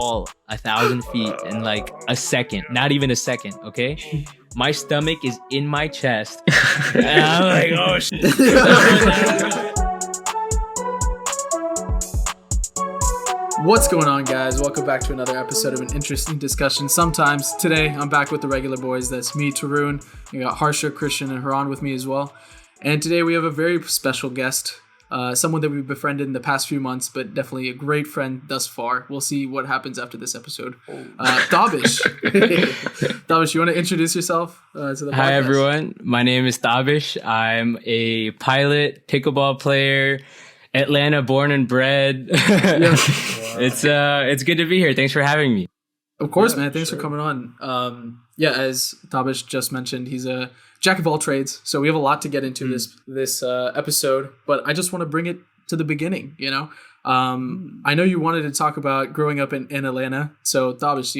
fall 1,000 feet in like a second, not even a second. Okay, my stomach is in my chest, and I'm like, oh shit. What's going on, guys? Welcome back to another episode of an interesting discussion. Sometimes today I'm back with the regular boys. That's me, Tarun. We got Harsha, Christian, and Haran with me as well. And today we have a very special guest, someone that we've befriended in the past few months, but definitely a great friend thus far. We'll see what happens after this episode. Davish. Davish, you want to introduce yourself to the podcast? Hi, everyone. My name is Davish. I'm a pilot, pickleball player, Atlanta born and bred. It's good to be here. Thanks for having me. Of course, man. Thanks for coming on. As Davish just mentioned, he's a jack of all trades. So we have a lot to get into this episode, but I just want to bring it to the beginning, you know? I know you wanted to talk about growing up in Atlanta. So Davish,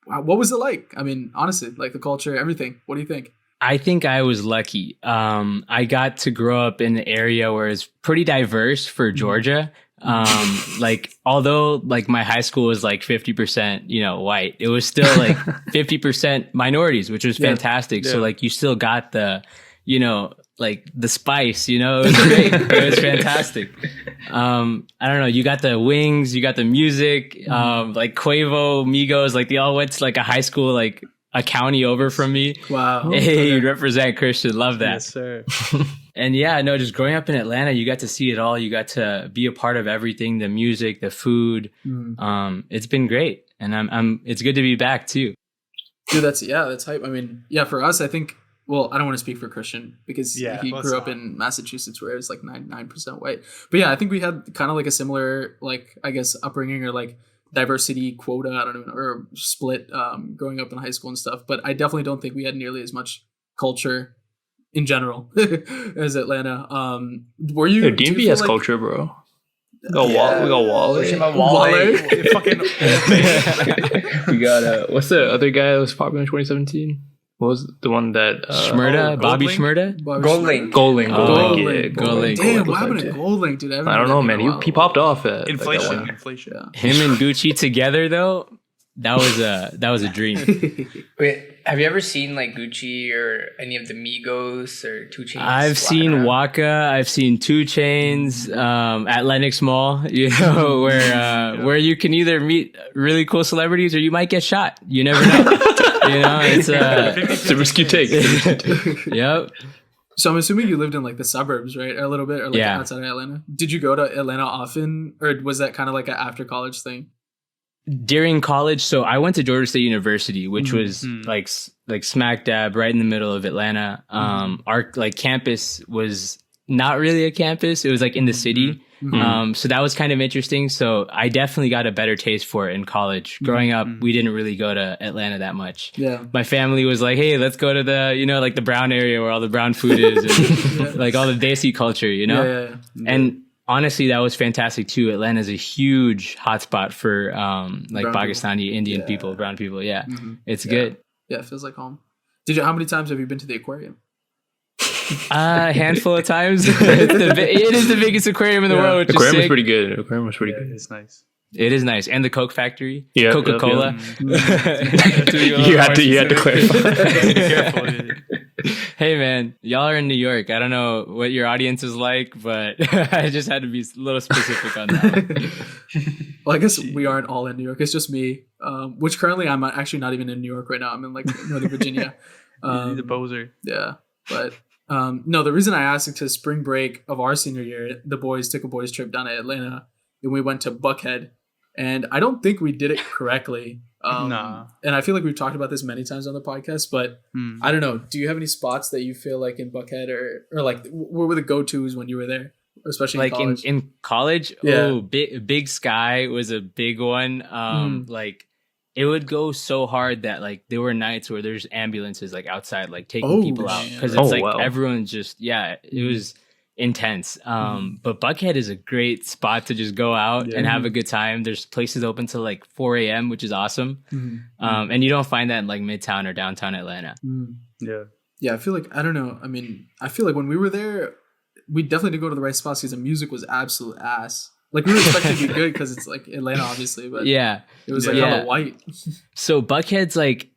what was it like? I mean, honestly, like the culture, everything. What do you think? I think I was lucky. I got to grow up in an area where it's pretty diverse for Georgia. Although my high school was like 50%, white, it was still like 50% minorities, which was fantastic. Yeah. So like you still got the, the spice, it was great. It was fantastic. I don't know. You got the wings, you got the music, like Quavo, Migos, like they all went to like a high school, like a county over from me. Wow. Hey, represent Christian. Love that. Yes, sir. And yeah, no, just growing up in Atlanta, you got to see it all. You got to be a part of everything, the music, the food. It's been great. And it's good to be back too. Dude, that's hype. I mean, yeah, for us, I think, well, I don't want to speak for Christian because he grew up in Massachusetts where it was like 99% white. But yeah, I think we had kind of like a similar, like, I guess, upbringing or like diversity quota, I don't know, or split growing up in high school and stuff. But I definitely don't think we had nearly as much culture in general as Atlanta. Were you? Yo, DMV has culture, bro. We got Waller. We got what's the other guy that was popular in 2017? What was the one that Shmurda? Bobby Shmurda? Goldlink. Goldlink. Damn, what happened to Goldlink, dude? I don't know, man. He popped off at Inflation. Yeah. Him and Gucci together though, that was a dream. Wait, have you ever seen like Gucci or any of the Migos or 2 Chainz? I've seen Waka. I've seen 2 Chainz at Lenox Mall. Where you can either meet really cool celebrities or you might get shot. You never know. It's a risky take. Yep. So I'm assuming you lived in like the suburbs, right? A little bit, or like outside of Atlanta. Did you go to Atlanta often, or was that kind of like an after college thing? During college, so I went to Georgia State University, which was like smack dab right in the middle of Atlanta. Our like campus was not really a campus; it was like in the city. So that was kind of interesting. So I definitely got a better taste for it in college. Growing up, we didn't really go to Atlanta that much. Yeah, my family was like, "Hey, let's go to the like the brown area where all the brown food is, and like all the desi culture, Yeah. And honestly, that was fantastic too. Atlanta is a huge hotspot for like brown Pakistani, people. Indian people, brown people. Yeah, it's good. Yeah, it feels like home. How many times have you been to the aquarium? A handful of times. It is the biggest aquarium in the world. Which aquarium is was pretty good. Aquarium was pretty good. It's nice. It is nice, and the Coke factory, yeah, Coca-Cola. You had to clarify. Be careful. Hey man, y'all are in New York. I don't know what your audience is like, but I just had to be a little specific on that. Well, I guess we aren't all in New York. It's just me, which currently I'm actually not even in New York right now. I'm in like Northern Virginia. The poser. Yeah, but no, the reason I asked is because spring break of our senior year, the boys took a boys trip down to Atlanta, and we went to Buckhead. And I don't think we did it correctly. Nah. And I feel like we've talked about this many times on the podcast, but I don't know. Do you have any spots that you feel like in Buckhead or like what were the go-tos when you were there, especially like in college? in college? Yeah. Oh, Big Sky was a big one. Like it would go so hard that like there were nights where there's ambulances like outside like taking people out because it's everyone's just it was intense. But Buckhead is a great spot to just go out and have a good time. There's places open till like 4 a.m., which is awesome. And you don't find that in like Midtown or downtown Atlanta. Yeah, I feel like, I don't know. I mean, I feel like when we were there, we definitely did go to the right spots because the music was absolute ass. Like we were expecting to be good because it's like Atlanta, obviously, but yeah, it was like hella white. So Buckhead's like,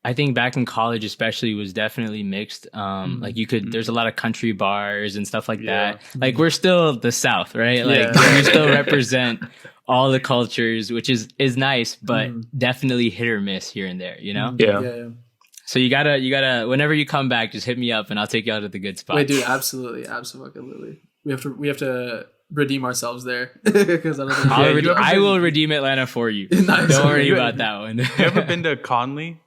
I think back in college especially was definitely mixed. Like you could, there's a lot of country bars and stuff like that. Like we're still the South, right? Like we still represent all the cultures, which is nice, but definitely hit or miss here and there, you know? Yeah. So you gotta, whenever you come back, just hit me up and I'll take you out to the good spots. Wait, dude, absolutely. We have to redeem ourselves there because I don't think I will redeem Atlanta for you. Nice. Don't worry about that one. You ever been to Conley?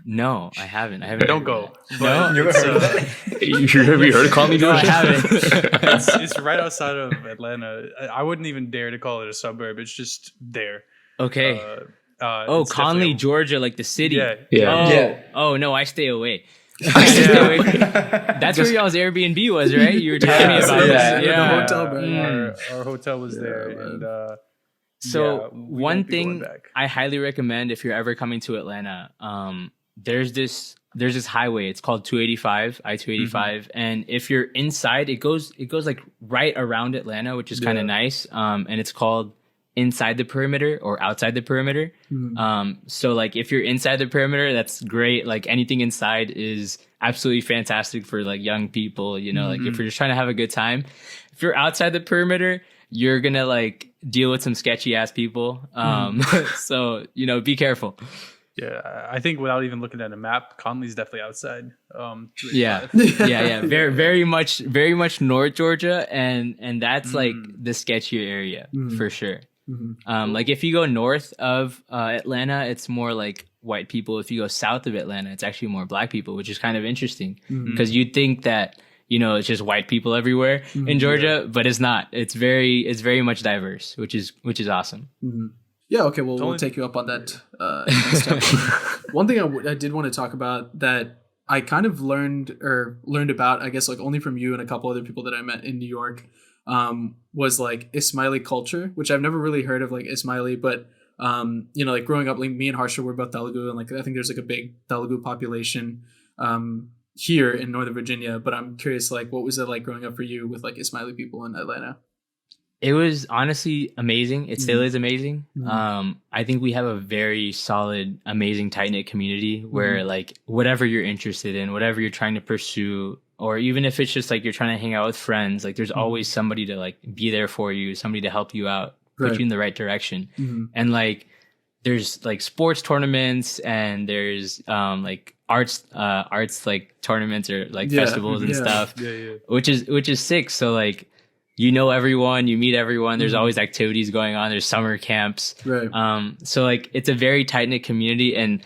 No, I haven't. Don't go. No, Have you heard of Conley? No, I haven't. It's right outside of Atlanta. I wouldn't even dare to call it a suburb. It's just there. Okay. Conley, Georgia, like the city. Yeah. Oh no, I stay away. Stay away. That's where y'all's Airbnb was, right? You were telling me about that. Yeah, the hotel, bro. Our hotel was there, and so one thing I highly recommend if you're ever coming to Atlanta, there's this highway. It's called 285, I-285, and if you're inside, it goes like right around Atlanta, which is kind of nice. And it's called inside the perimeter or outside the perimeter. So like if you're inside the perimeter, that's great. Like anything inside is absolutely fantastic for like young people, you know, like if you're just trying to have a good time. If you're outside the perimeter, you're gonna like deal with some sketchy ass people. So, you know, be careful. Yeah, I think without even looking at a map, Conley's definitely outside. Yeah. Very much North Georgia, and that's like the sketchier area for sure. Like if you go north of Atlanta, it's more like white people. If you go south of Atlanta, it's actually more black people, which is kind of interesting because you'd think that, you know, it's just white people everywhere in Georgia, but it's not. It's very much diverse, which is awesome. Yeah. Okay. Well, we'll take you up on that. Next time. One thing I did want to talk about that I kind of learned about, I guess, like only from you and a couple other people that I met in New York, was like Ismaili culture, which I've never really heard of, like Ismaili, but you know, like growing up, like me and Harsha were both Telugu, and like I think there's like a big Telugu population here in Northern Virginia. But I'm curious, like, what was it like growing up for you with like Ismaili people in Atlanta? It was honestly amazing. It still is amazing. I think we have a very solid, amazing, tight-knit community where like whatever you're interested in, whatever you're trying to pursue, or even if it's just like you're trying to hang out with friends, like there's always somebody to like be there for you, somebody to help you out, put you in the right direction. And like there's like sports tournaments and there's like arts like tournaments or like festivals and stuff, which is sick. So like, you know everyone, you meet everyone. There's always activities going on. There's summer camps. So like it's a very tight knit community, and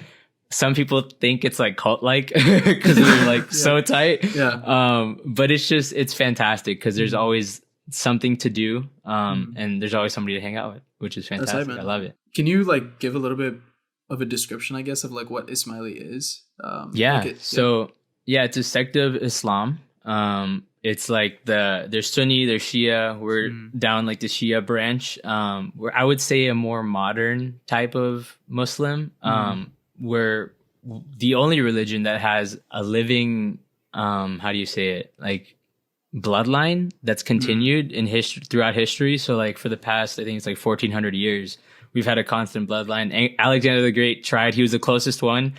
some people think it's like cult like because we're like so tight. But it's fantastic because there's always something to do, and there's always somebody to hang out with, which is fantastic. I love it. Can you like give a little bit of a description, I guess, of like what Ismaili is? It's a sect of Islam. It's like there's Sunni, there's Shia. We're down like the Shia branch. Where I would say a more modern type of Muslim. We're the only religion that has a living, how do you say it? Like bloodline that's continued in history throughout history. So like for the past, I think it's like 1400 years, we've had a constant bloodline. Alexander the Great tried. He was the closest one.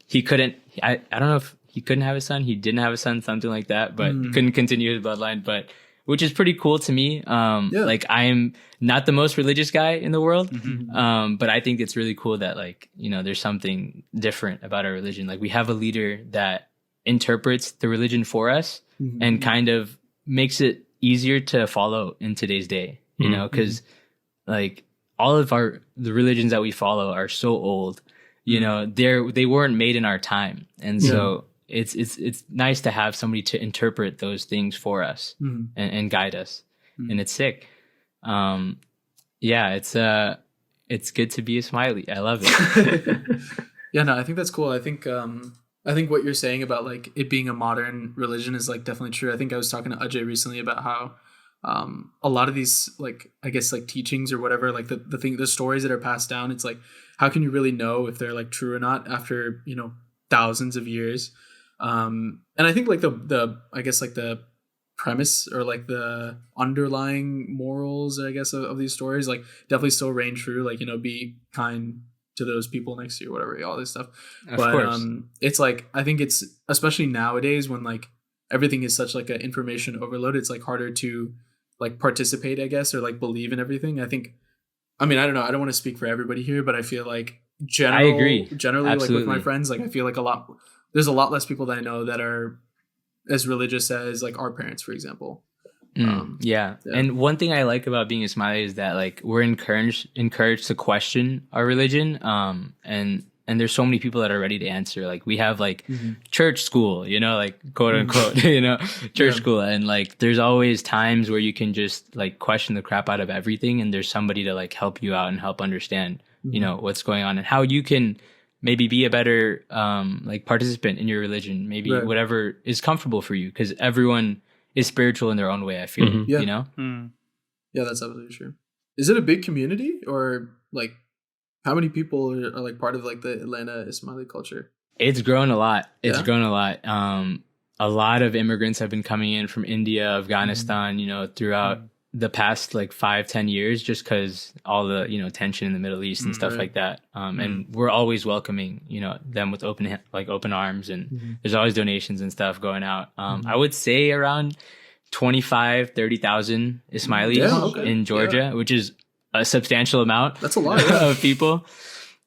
He couldn't. I don't know if he couldn't have a son. He didn't have a son, something like that, but couldn't continue his bloodline. But which is pretty cool to me. Like I am not the most religious guy in the world, but I think it's really cool that like, you know, there's something different about our religion. Like we have a leader that interprets the religion for us and kind of makes it easier to follow in today's day. You know, because like all of the religions that we follow are so old. You know, they weren't made in our time, and so. It's nice to have somebody to interpret those things for us and guide us, and it's sick. It's good to be a Ismaili. I love it. I think that's cool. I think what you're saying about like it being a modern religion is like definitely true. I think I was talking to Ajay recently about how a lot of these like I guess like teachings or whatever, like the stories that are passed down, it's like how can you really know if they're like true or not after, you know, thousands of years. And I think like the I guess like the premise or like the underlying morals, I guess, of these stories, like definitely still reign true. Like, be kind to those people next to you, whatever, all this stuff. Of but course. It's like, I think it's especially nowadays when like everything is such like an information overload, it's like harder to like participate, I guess, or like believe in everything. I don't know, I don't want to speak for everybody here, but I feel like I agree. Generally, Absolutely. like with my friends, like I feel like there's a lot less people that I know that are as religious as like our parents, for example. Yeah. And one thing I like about being a Somali is that like we're encouraged to question our religion. And there's so many people that are ready to answer. Like we have like church school, like quote unquote, church school. And like there's always times where you can just like question the crap out of everything, and there's somebody to like help you out and help understand, what's going on and how you can maybe be a better like participant in your religion, maybe whatever is comfortable for you, because everyone is spiritual in their own way, I feel. Yeah, that's absolutely true. Is it a big community, or like how many people are like part of like the Atlanta Somali culture? It's grown a lot. A lot of immigrants have been coming in from India, Afghanistan, throughout the past like 5-10 years, just because all the tension in the Middle East and stuff like that. And we're always welcoming them with open arms, and there's always donations and stuff going out. I would say around 25,000-30,000 Ismailis in Georgia, which is a substantial amount. That's a lot of people.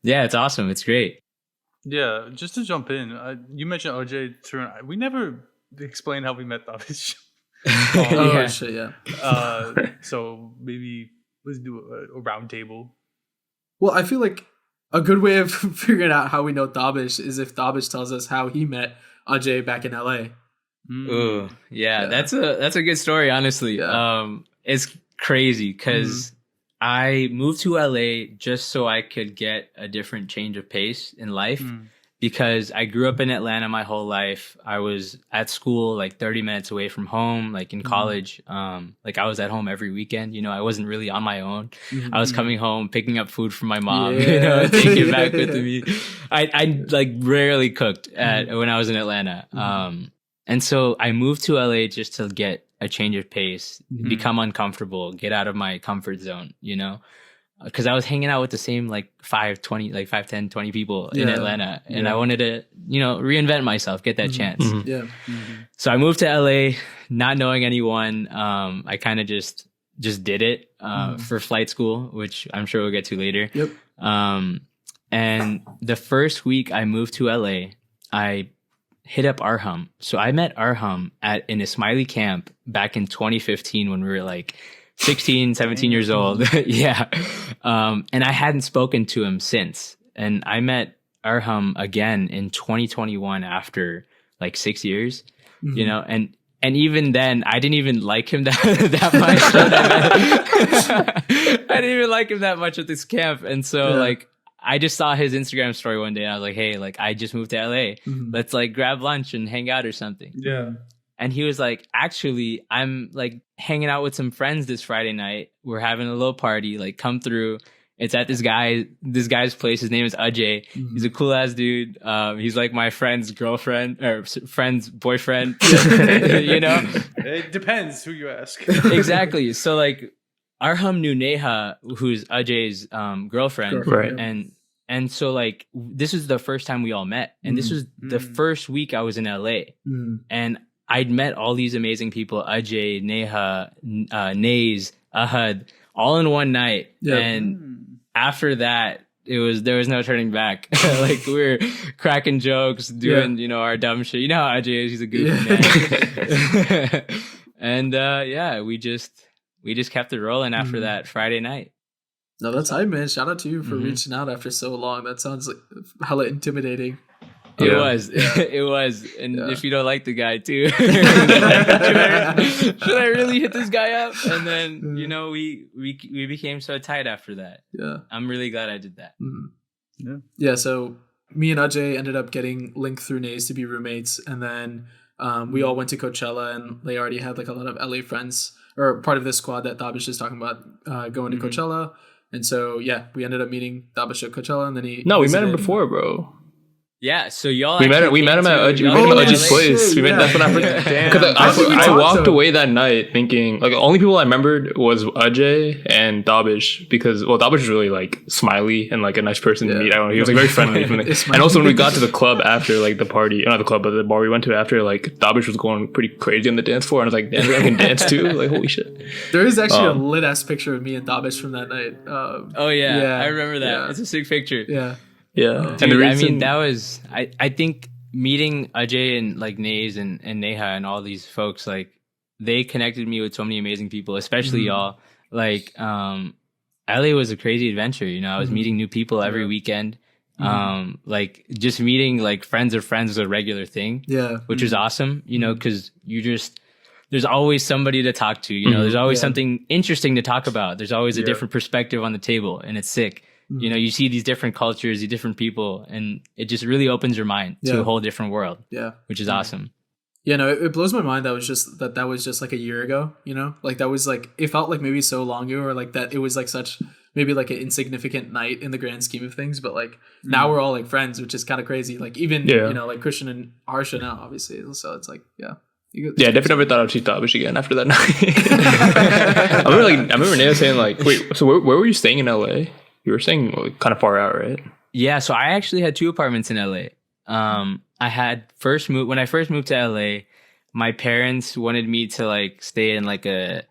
Yeah, it's awesome. It's great. Yeah, just to jump in, you mentioned OJ Turun. We never explained how we met Tavish. Shit, yeah. So maybe let's do a round table. Well, I feel like a good way of figuring out how we know Tabish is if Tabish tells us how he met Ajay back in LA. Ooh, yeah, that's a good story, honestly. It's crazy because I moved to LA just so I could get a different change of pace in life, because I grew up in Atlanta my whole life. I was at school like 30 minutes away from home, like in college. Like I was at home every weekend. I wasn't really on my own. I was coming home, picking up food from my mom, taking it back with me. I like rarely cooked when I was in Atlanta. And so I moved to LA just to get a change of pace, become uncomfortable, get out of my comfort zone, because I was hanging out with the same like 5, 10, 20 people in Atlanta, and I wanted to, reinvent myself, get that chance. So I moved to LA, not knowing anyone. I kind of just did it for flight school, which I'm sure we'll get to later. And the first week I moved to LA, I hit up Arham. So I met Arham at an Ismaili camp back in 2015 when we were like 16, 17 years old. And I hadn't spoken to him since. And I met Arham again in 2021 after like 6 years, and even then I didn't even like him that much. I didn't even like him that much at this camp. And so like, I just saw his Instagram story one day and I was like, hey, like I just moved to LA. Let's like grab lunch and hang out or something. And he was like, actually, I'm like hanging out with some friends this Friday night. We're having a little party, like come through. It's at this guy's place. His name is Ajay. He's a cool ass dude. He's like my friend's girlfriend or friend's boyfriend, It depends who you ask. Exactly. So like, Arham knew Neha, who's Ajay's girlfriend, right? And so like this was the first time we all met, and this was the first week I was in LA, and I'd met all these amazing people: Ajay, Neha, Nays, Ahad, all in one night. And after that, there was no turning back. Like we were cracking jokes, doing our dumb shit. You know how Ajay is; he's a goofy man. And we just kept it rolling after that Friday night. No, that's hype, man. Shout out to you for reaching out after so long. That sounds like hella intimidating. It was. It was. And if you don't like the guy too, should I really hit this guy up? And then, we became so tight after that. Yeah. I'm really glad I did that. Yeah. So me and Ajay ended up getting linked through Nays to be roommates. And then we all went to Coachella, and they already had like a lot of LA friends, or part of this squad that Tabish is talking about, going to Coachella. And so, we ended up meeting Tabish at Coachella, and then we met him before, bro. Yeah, so y'all we met him at Aj's place. That's when I walked away that night thinking like the only people I remembered was Ajay and Dabish because Dabish was really like smiley and like a nice person to meet. I don't know, he was like very friendly. And also when we got to the club after like the party, not the club but the bar we went to after, like Dabish was going pretty crazy on the dance floor and I was like, damn, I can dance too. Like holy shit. There is actually a lit ass picture of me and Dabish from that night. I remember that. Yeah. It's a sick picture. Yeah, dude, and the reason, I mean, that was I think meeting Ajay and like Nays and Neha and all these folks, like they connected me with so many amazing people, especially y'all. Like, LA was a crazy adventure. You know, I was meeting new people every weekend. Like just meeting like friends of friends was a regular thing. Yeah, which was awesome. You know, because there's always somebody to talk to. You know, there's always something interesting to talk about. There's always a different perspective on the table, and it's sick. You know, you see these different cultures, these different people, and it just really opens your mind to a whole different world. Yeah, which is awesome. Yeah, no, it blows my mind. That was just like a year ago. You know, like that was like it felt like maybe so long ago, or like that it was like such maybe like an insignificant night in the grand scheme of things. But like now we're all like friends, which is kind of crazy. Like even you know like Christian and Harsha now, obviously. So it's like I definitely never thought I'd see Tabish again after that night. I remember Naya saying like, wait, so where were you staying in LA? You were staying kind of far out, right? Yeah, so I actually had 2 apartments in LA. I had when I first moved to LA, my parents wanted me to like stay in like a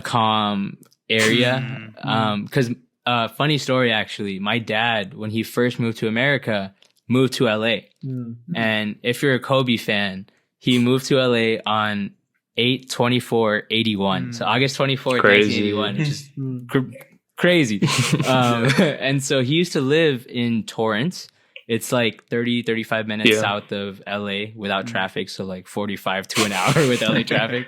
calm area. Because funny story actually, my dad when he first moved to America moved to LA, and if you're a Kobe fan, he moved to LA on 8/24/81, so August 24th, 1981, which is crazy. And so he used to live in Torrance. It's like 35 minutes south of LA without traffic. So like 45 to an hour with LA traffic.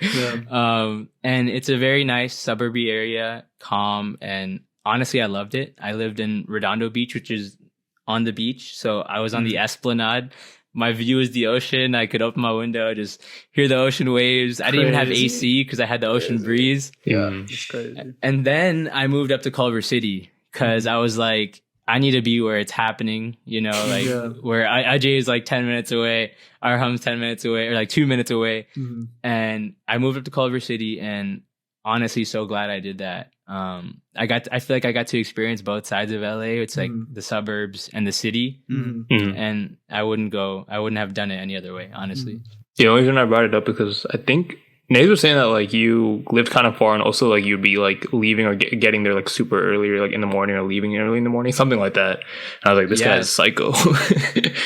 And it's a very nice suburby area, calm. And honestly, I loved it. I lived in Redondo Beach, which is on the beach. So I was on the Esplanade. My view is the ocean. I could open my window, just hear the ocean waves. I didn't even have AC because I had the ocean breeze. Yeah, it's crazy. And then I moved up to Culver City because I was like, I need to be where it's happening, you know, like where Ajay is like 10 minutes away, Arham's 10 minutes away, or like 2 minutes away. And I moved up to Culver City, and honestly, so glad I did that. I feel like I got to experience both sides of LA. It's like the suburbs and the city. And I wouldn't have done it any other way, honestly. The only reason I brought it up because I think Nays was saying that like you lived kind of far and also like you'd be like leaving or getting there like super early or like in the morning or leaving early in the morning, something like that. And I was like, this guy is psycho.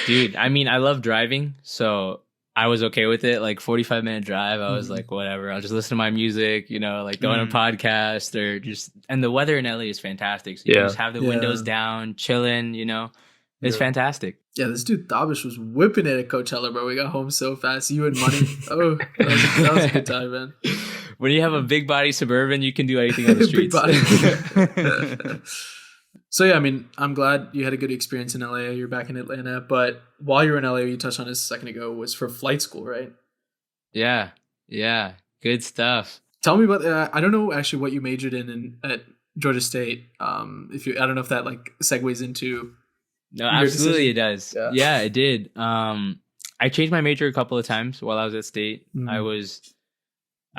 Dude, I mean, I love driving, so I was okay with it. Like 45-minute drive, I was like, whatever. I'll just listen to my music, you know, like go on a podcast or just. And the weather in LA is fantastic. So you just have the windows down, chilling, you know. It's fantastic. Yeah, this dude Dabish was whipping it at Coachella, bro. We got home so fast. You and Money. Oh, that was a good time, man. When you have a big body Suburban, you can do anything on the streets. So yeah, I mean, I'm glad you had a good experience in LA. You're back in Atlanta, but while you were in LA, you touched on this a second ago, was for flight school, right? Yeah, good stuff. Tell me about. I don't know actually what you majored in at Georgia State. I don't know if that like segues into. No, absolutely, it does. Yeah, it did. I changed my major a couple of times while I was at State. I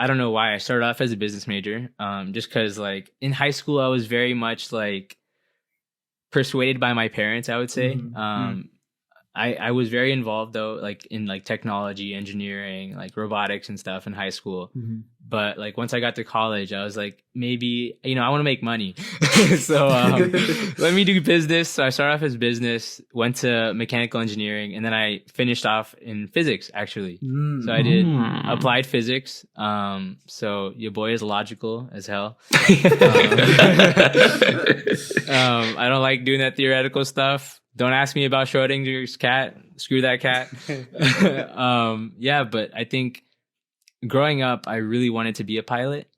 don't know why. I started off as a business major, just because like in high school I was very much like persuaded by my parents, I would say. I was very involved though, like in like technology, engineering, like robotics and stuff in high school. But like once I got to college, I was like, maybe, you know, I want to make money. So let me do business. So I started off as business, went to mechanical engineering, and then I finished off in physics actually. So I did applied physics. So your boy is logical as hell. I don't like doing that theoretical stuff. Don't ask me about Schrodinger's cat. Screw that cat. Yeah, but I think growing up, I really wanted to be a pilot.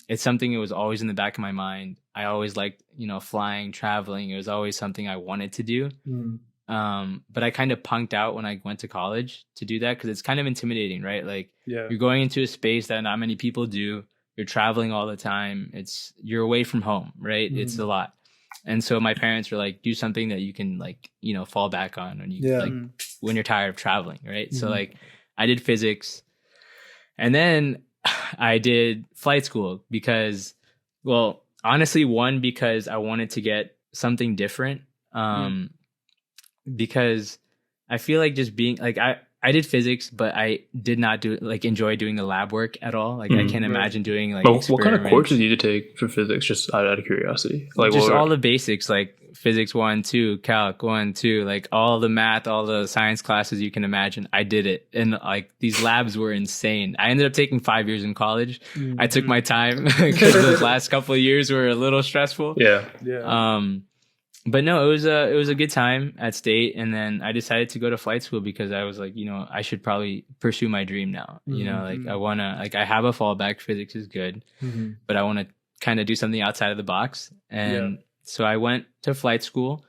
It's something that was always in the back of my mind. I always liked, you know, flying, traveling. It was always something I wanted to do. But I kind of punked out when I went to college to do that because it's kind of intimidating, right? Like you're going into a space that not many people do. You're traveling all the time. You're away from home, right? It's a lot. And so my parents were like, do something that you can like, fall back on when you like when you're tired of traveling, right? So like I did physics, and then I did flight school because, well, honestly, one, because I wanted to get something different. Because I feel like just being like I did physics, but I did not enjoy doing the lab work at all. Like I can't imagine doing like. But what kind of courses did you take for physics? Just out of curiosity, like just all the basics, like physics 1, 2, calc 1, 2, like all the math, all the science classes you can imagine. I did it, and like these labs were insane. I ended up taking 5 years in college. I took my time because those last couple of years were a little stressful. Yeah. But no, it was a good time at State, and then I decided to go to flight school because I was like, I should probably pursue my dream now. Like I wanna, like I have a fallback. Physics is good, but I want to kind of do something outside of the box. And so I went to flight school,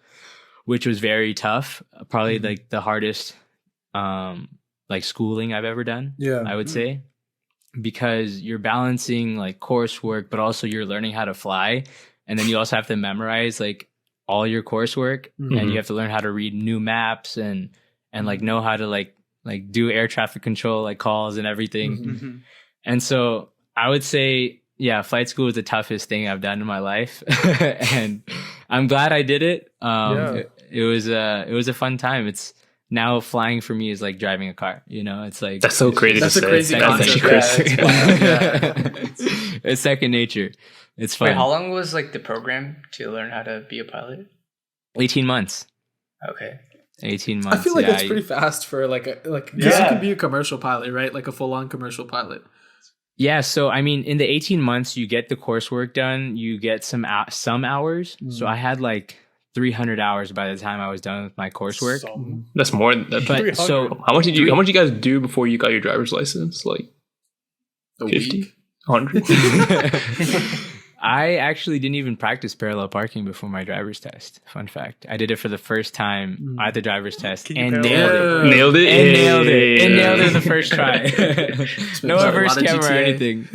which was very tough. Probably like the hardest, like schooling I've ever done. I would say, because you're balancing like coursework, but also you're learning how to fly, and then you also have to memorize like all your coursework, and you have to learn how to read new maps and like know how to like do air traffic control, like calls and everything. And so I would say, flight school was the toughest thing I've done in my life. And I'm glad I did it. It was a fun time. It's now flying for me is like driving a car, it's like, that's so crazy. That's a crazy concept. It's second nature. It's fun. Wait, how long was like the program to learn how to be a pilot? 18 months. Okay. 18 months. I feel like that's pretty fast for because you can be a commercial pilot, right? Like a full-on commercial pilot. Yeah, so I mean, in the 18 months, you get the coursework done, you get some hours. So I had like 300 hours by the time I was done with my coursework. That's more than that. But so how much did you guys do before you got your driver's license? Like a 50? week? 100? I actually didn't even practice parallel parking before my driver's test. Fun fact. I did it for the first time at the driver's test and nailed it. Nailed it? And nailed it the first try. No reverse camera or anything.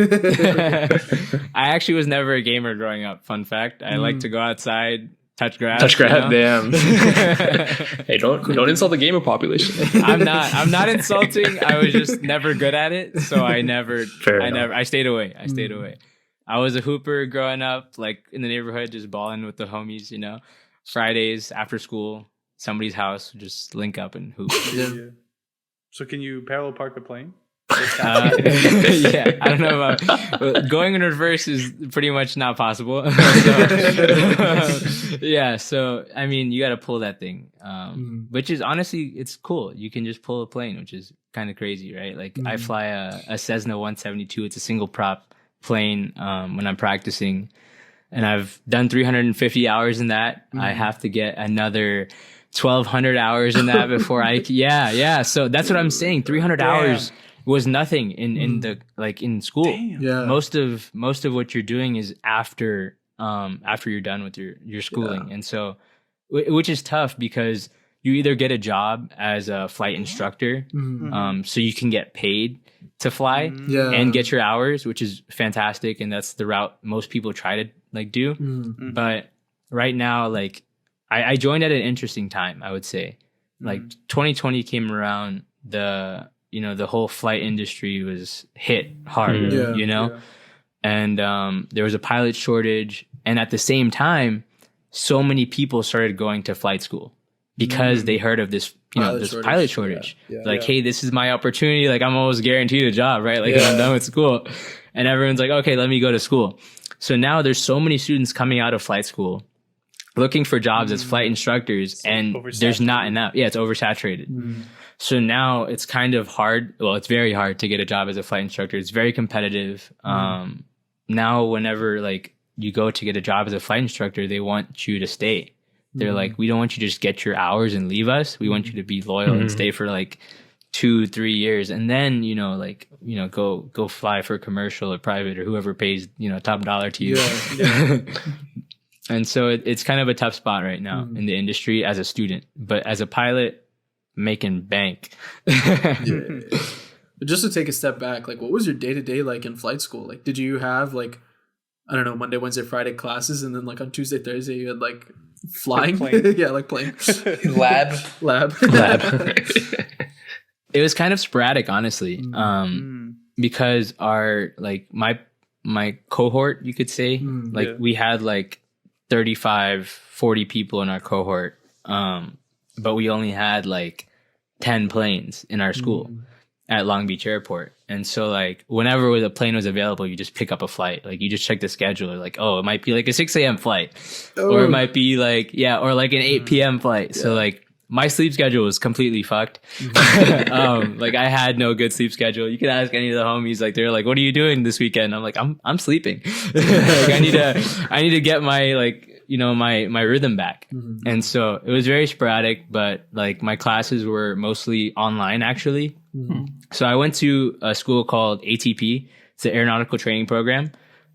I actually was never a gamer growing up. Fun fact. I like to go outside, touch grass. Damn. Hey, don't insult the gamer population. I'm not insulting. I was just never good at it. So I stayed away. I was a hooper growing up, like in the neighborhood, just balling with the homies, Fridays after school, somebody's house, just link up and hoop. So can you parallel park a plane? I don't know about going in reverse is pretty much not possible. So I mean, you got to pull that thing, which is honestly, it's cool. You can just pull a plane, which is kind of crazy, right? Like I fly a Cessna 172. It's a single prop plane when I'm practicing, and I've done 350 hours in that. I have to get another 1,200 hours in that before so that's what I'm saying. 300 hours was nothing in the like in school. Most of what you're doing is after you're done with your schooling. And so which is tough because you either get a job as a flight instructor, so you can get paid to fly and get your hours, which is fantastic, and that's the route most people try to like do. But right now, like I joined at an interesting time, I would say. Like 2020 came around, the whole flight industry was hit hard, and there was a pilot shortage, and at the same time, so many people started going to flight school because they heard of this pilot shortage. Like, hey, this is my opportunity. Like, I'm almost guaranteed a job, right? Like, I'm done with school. And everyone's like, okay, let me go to school. So now there's so many students coming out of flight school looking for jobs as flight instructors, and there's not enough. Yeah, it's oversaturated. So now it's kind of hard. Well, it's very hard to get a job as a flight instructor. It's very competitive. Now, whenever like you go to get a job as a flight instructor, they want you to stay. They're like, we don't want you to just get your hours and leave us. We want you to be loyal and stay for like 2-3 years, and then go fly for commercial or private or whoever pays top dollar to you. And so it's kind of a tough spot right now in the industry as a student, but as a pilot, making bank. Just to take a step back, like what was your day-to-day like in flight school? Like did you have like I don't know, Monday, Wednesday, Friday classes, and then like on Tuesday, Thursday you had like flying. Yeah, like playing. Lab. It was kind of sporadic, honestly. Because our like my cohort, you could say, we had like 35, 40 people in our cohort. But we only had like 10 planes in our school at Long Beach Airport. And so like whenever a plane was available, you just pick up a flight. Like you just check the schedule. Like, oh, it might be like a 6 a.m. flight. Or it might be like, or like an 8 p.m. flight. So like my sleep schedule was completely fucked. Like I had no good sleep schedule. You could ask any of the homies, like they're like, what are you doing this weekend? I'm like, I'm sleeping. Like I need to get my like, my rhythm back. And so it was very sporadic, but like my classes were mostly online actually. So I went to a school called ATP. It's the Aeronautical Training Program.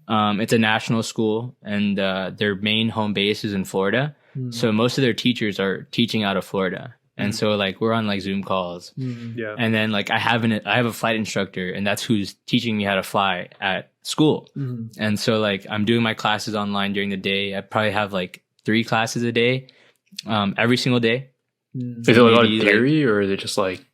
It's a national school, and their main home base is in Florida. So most of their teachers are teaching out of Florida. And so like we're on like Zoom calls. And then like I have a flight instructor, and that's who's teaching me how to fly at school. And so like I'm doing my classes online during the day. I probably have like 3 classes a day, every single day. Is it like a theory, or is it just like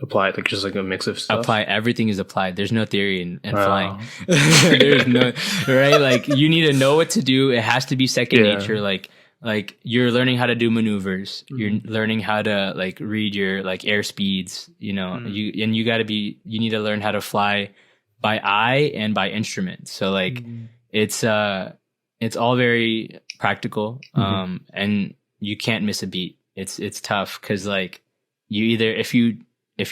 applied, like just like a mix of stuff? Everything is applied. There's no theory in flying. There's no, right? Like you need to know what to do. It has to be second nature. Like you're learning how to do maneuvers. You're learning how to like read your like air speeds, you need to learn how to fly by eye and by instrument. So like it's all very practical. And you can't miss a beat. It's tough because like you either, if you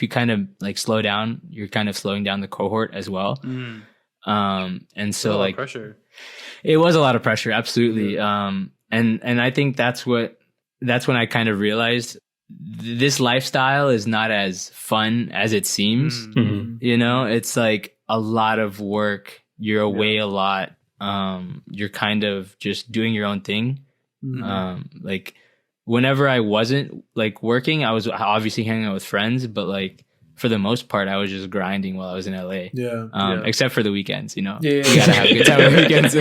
kind of like slow down, you're kind of slowing down the cohort as well. And so like pressure. It was a lot of pressure. Absolutely. And I think that's when I kind of realized this lifestyle is not as fun as it seems. It's like a lot of work. You're away a lot. You're kind of just doing your own thing. Like whenever I wasn't like working, I was obviously hanging out with friends, but like for the most part, I was just grinding while I was in LA. Except for the weekends, you gotta have a good time on the weekends.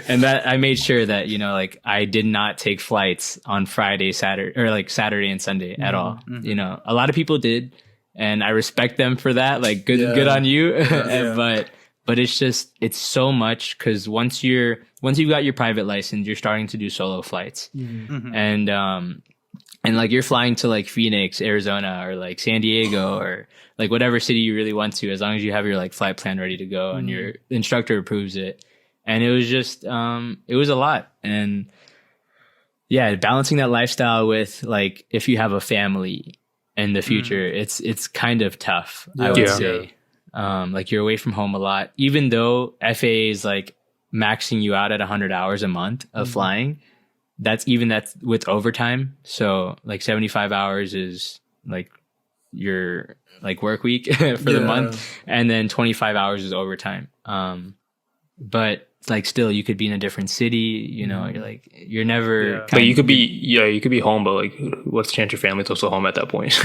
And that I made sure that, like I did not take flights on Friday, Saturday, or like Saturday and Sunday at all. A lot of people did, and I respect them for that. Like good on you. But it's so much, because once you've got your private license, you're starting to do solo flights. And like you're flying to like Phoenix, Arizona, or like San Diego, or like whatever city you really want to, as long as you have your like flight plan ready to go and your instructor approves it. And it was just, it was a lot. And yeah, balancing that lifestyle with like, if you have a family in the future, it's kind of tough, I would say. Like you're away from home a lot, even though FAA is like maxing you out at 100 hours a month of flying. That's with overtime. So like 75 hours is like your like work week for the month. And then 25 hours is overtime. But like still you could be in a different city, you're never but you could be home, but like what's the chance your family's also home at that point?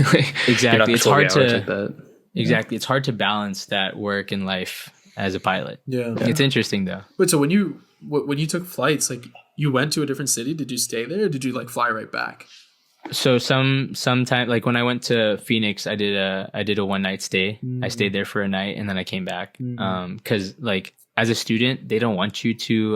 Exactly. It's hard to it's hard to balance that work and life as a pilot. It's interesting though. Wait, so when you took flights, like you went to a different city, did you stay there, or did you like fly right back? So sometime like when I went to Phoenix, I did a one night stay. I stayed there for a night and then I came back. Cause like as a student, they don't want you to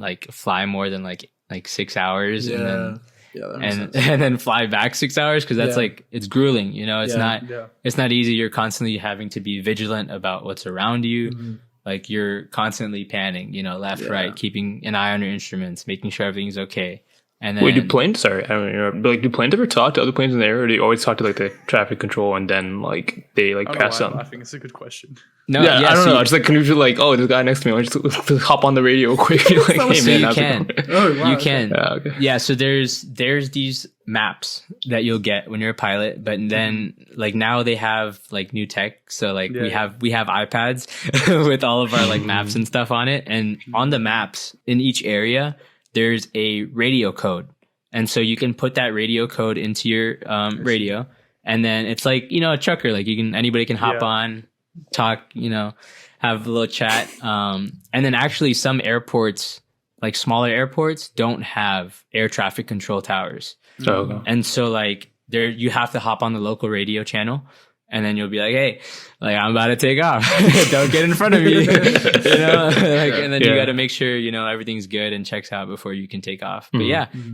like fly more than like 6 hours and then fly back 6 hours, because that's like it's grueling. It's not easy. You're constantly having to be vigilant about what's around you. Like you're constantly panning, left, right, keeping an eye on your instruments, making sure everything's okay. And then, wait, do planes ever talk to other planes in the air, or do you always talk to like the traffic control and then like they like pass on? I think it's a good question. No, I don't know. Just like, can you just like, oh, this guy next to me, I just hop on the radio quick. Like, hey man, you can. You can. Okay. Yeah. So there's these maps that you'll get when you're a pilot, but then like now they have like new tech. So like we have iPads with all of our like maps and stuff on it, and on the maps in each area there's a radio code, and so you can put that radio code into your radio, and then it's like a trucker. Like anybody can hop on. talk, have a little chat. And then actually some airports, like smaller airports, don't have air traffic control towers. Okay. And so like there, you have to hop on the local radio channel, and then you'll be like, hey, like I'm about to take off. Don't get in front of me. And then you got to make sure, everything's good and checks out before you can take off. But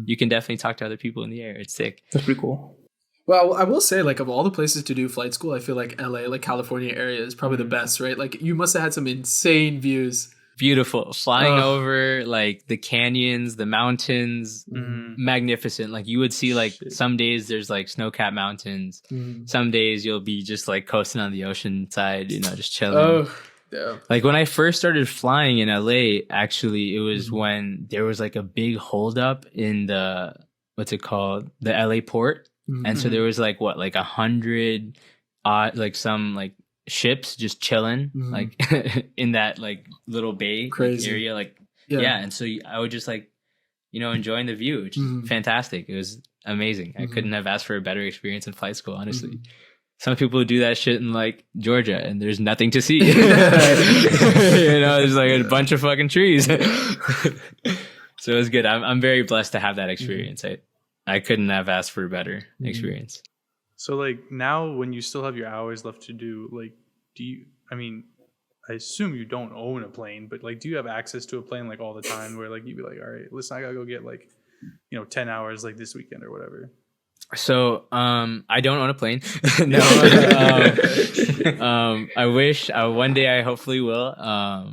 you can definitely talk to other people in the air. It's sick. That's pretty cool. Well, I will say, like, of all the places to do flight school, I feel like LA, like California area, is probably the best, right? Like, you must have had some insane views. Beautiful. Flying over, like, the canyons, the mountains, magnificent. Like, you would see, like, some days there's, like, snow-capped mountains. Some days you'll be just, like, coasting on the ocean side, just chilling. Oh, yeah. Like, when I first started flying in LA, actually, it was when there was, like, a big holdup in the, what's it called? The LA port. And so there was like 100 like some like ships just chilling like in that like little bay area, like and so I would just like enjoying the view, which is fantastic. It was amazing. I couldn't have asked for a better experience in flight school, honestly. Some people do that shit in like Georgia and there's nothing to see. There's like a bunch of fucking trees. So it was good. I'm very blessed to have that experience. I couldn't have asked for a better experience. So like now when you still have your hours left to do, like, I assume you don't own a plane, but like, do you have access to a plane like all the time where like, you'd be like, all right, listen, I gotta go get like, 10 hours like this weekend or whatever. So, I don't own a plane. No, I wish one day I hopefully will.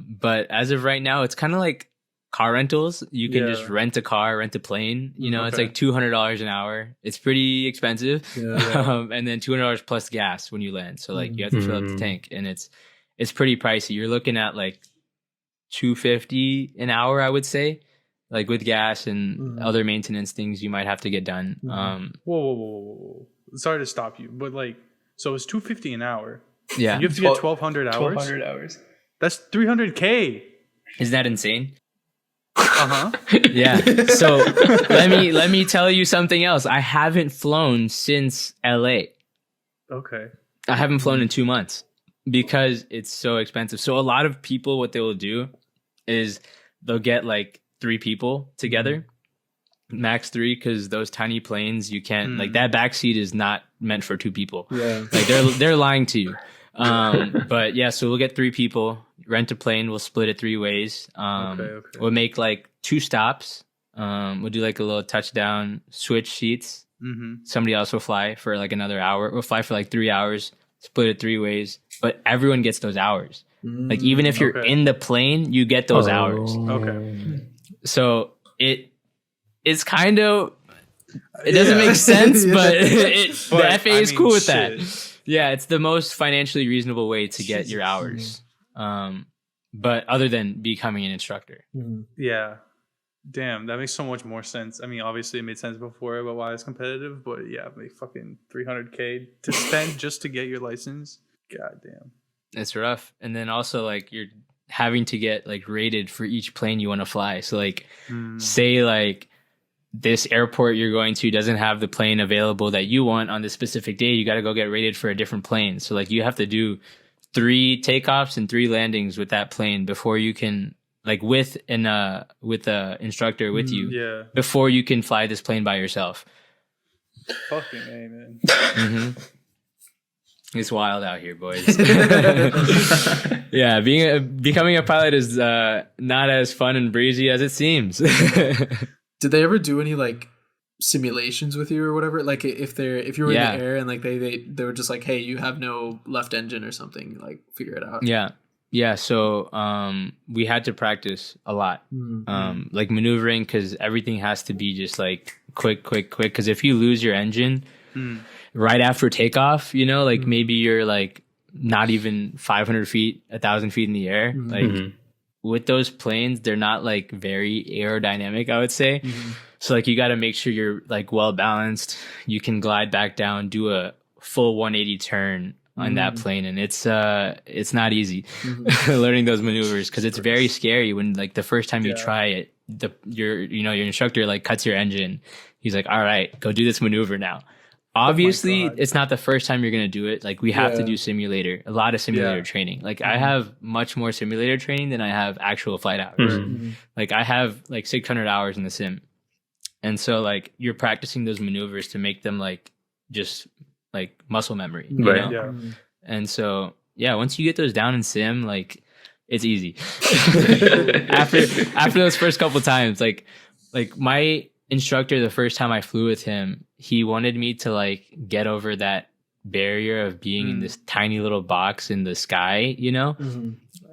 But as of right now, it's kind of like car rentals. You can just rent a car, rent a plane. It's like $200 an hour. It's pretty expensive. And then $200 plus gas when you land. So like you have to fill up the tank, and it's pretty pricey. You're looking at like $250 an hour, I would say, like with gas and other maintenance things you might have to get done. Whoa. Sorry to stop you, but like, so it's $250 an hour. Yeah. And you have to get 1,200 hours. 1,200 hours. That's $300K. Isn't that insane? Yeah. So let me tell you something else. I haven't flown since LA. Okay. I haven't flown in 2 months because it's so expensive. So a lot of people, what they will do is they'll get like 3 people together, max 3, because those tiny planes you can't like that back seat is not meant for 2 people. Yeah. Like they're lying to you. But yeah, so we'll get 3 people, rent a plane, we'll split it 3 ways. We'll make like 2 stops. We'll do like a little touchdown, switch seats. Somebody else will fly for like another hour. We'll fly for like 3 hours, split it 3 ways, but everyone gets those hours. Like even if you're in the plane, you get those hours. Okay. So it's kind of, it doesn't make sense, but the FAA is cool with that. Yeah, it's the most financially reasonable way to get your hours. But other than becoming an instructor. Yeah. Damn, that makes so much more sense. I mean, obviously it made sense before about why it's competitive, but yeah, make fucking $300K to spend just to get your license. God damn. It's rough. And then also like you're having to get like rated for each plane you want to fly. So like say like this airport you're going to doesn't have the plane available that you want on this specific day, you got to go get rated for a different plane. So like you have to do 3 takeoffs and 3 landings with that plane before you can, like with a instructor with you, before you can fly this plane by yourself. Fucking A, man. It's wild out here, boys. Yeah, becoming a pilot is not as fun and breezy as it seems. Did they ever do any like simulations with you or whatever? Like if you were in the air and like they were just like, hey, you have no left engine or something, like figure it out. Yeah. So we had to practice a lot, like maneuvering, because everything has to be just like quick. Because if you lose your engine right after takeoff, like maybe you're like not even 500 feet, 1,000 feet in the air, like. With those planes, they're not like very aerodynamic, I would say. So like you got to make sure you're like well balanced. You can glide back down, do a full 180 turn on that plane, and it's not easy learning those maneuvers, because it's very scary when like the first time you try it, your instructor like cuts your engine. He's like, all right, go do this maneuver now. obviously it's not the first time you're going to do it. Like we have to do a lot of simulator training. Like I have much more simulator training than I have actual flight hours. Like I have like 600 hours in the sim. And so like you're practicing those maneuvers to make them like just like muscle memory, you know? Yeah. And so, yeah, once you get those down in sim, like it's easy. after those first couple times, like my instructor, the first time I flew with him, he wanted me to like get over that barrier of being in this tiny little box in the sky, you know?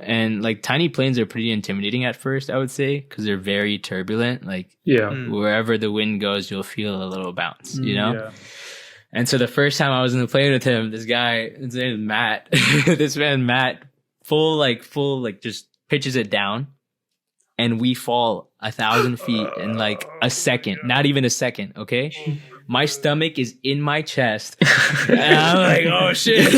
And like tiny planes are pretty intimidating at first, I would say, because they're very turbulent. Like wherever the wind goes, you'll feel a little bounce, you know? Yeah. And so the first time I was in the plane with him, this guy, his name is Matt, this man, Matt, full, just pitches it down. And we fall 1,000 feet in like a second, not even a second. Okay. My stomach is in my chest. And I'm like, oh shit.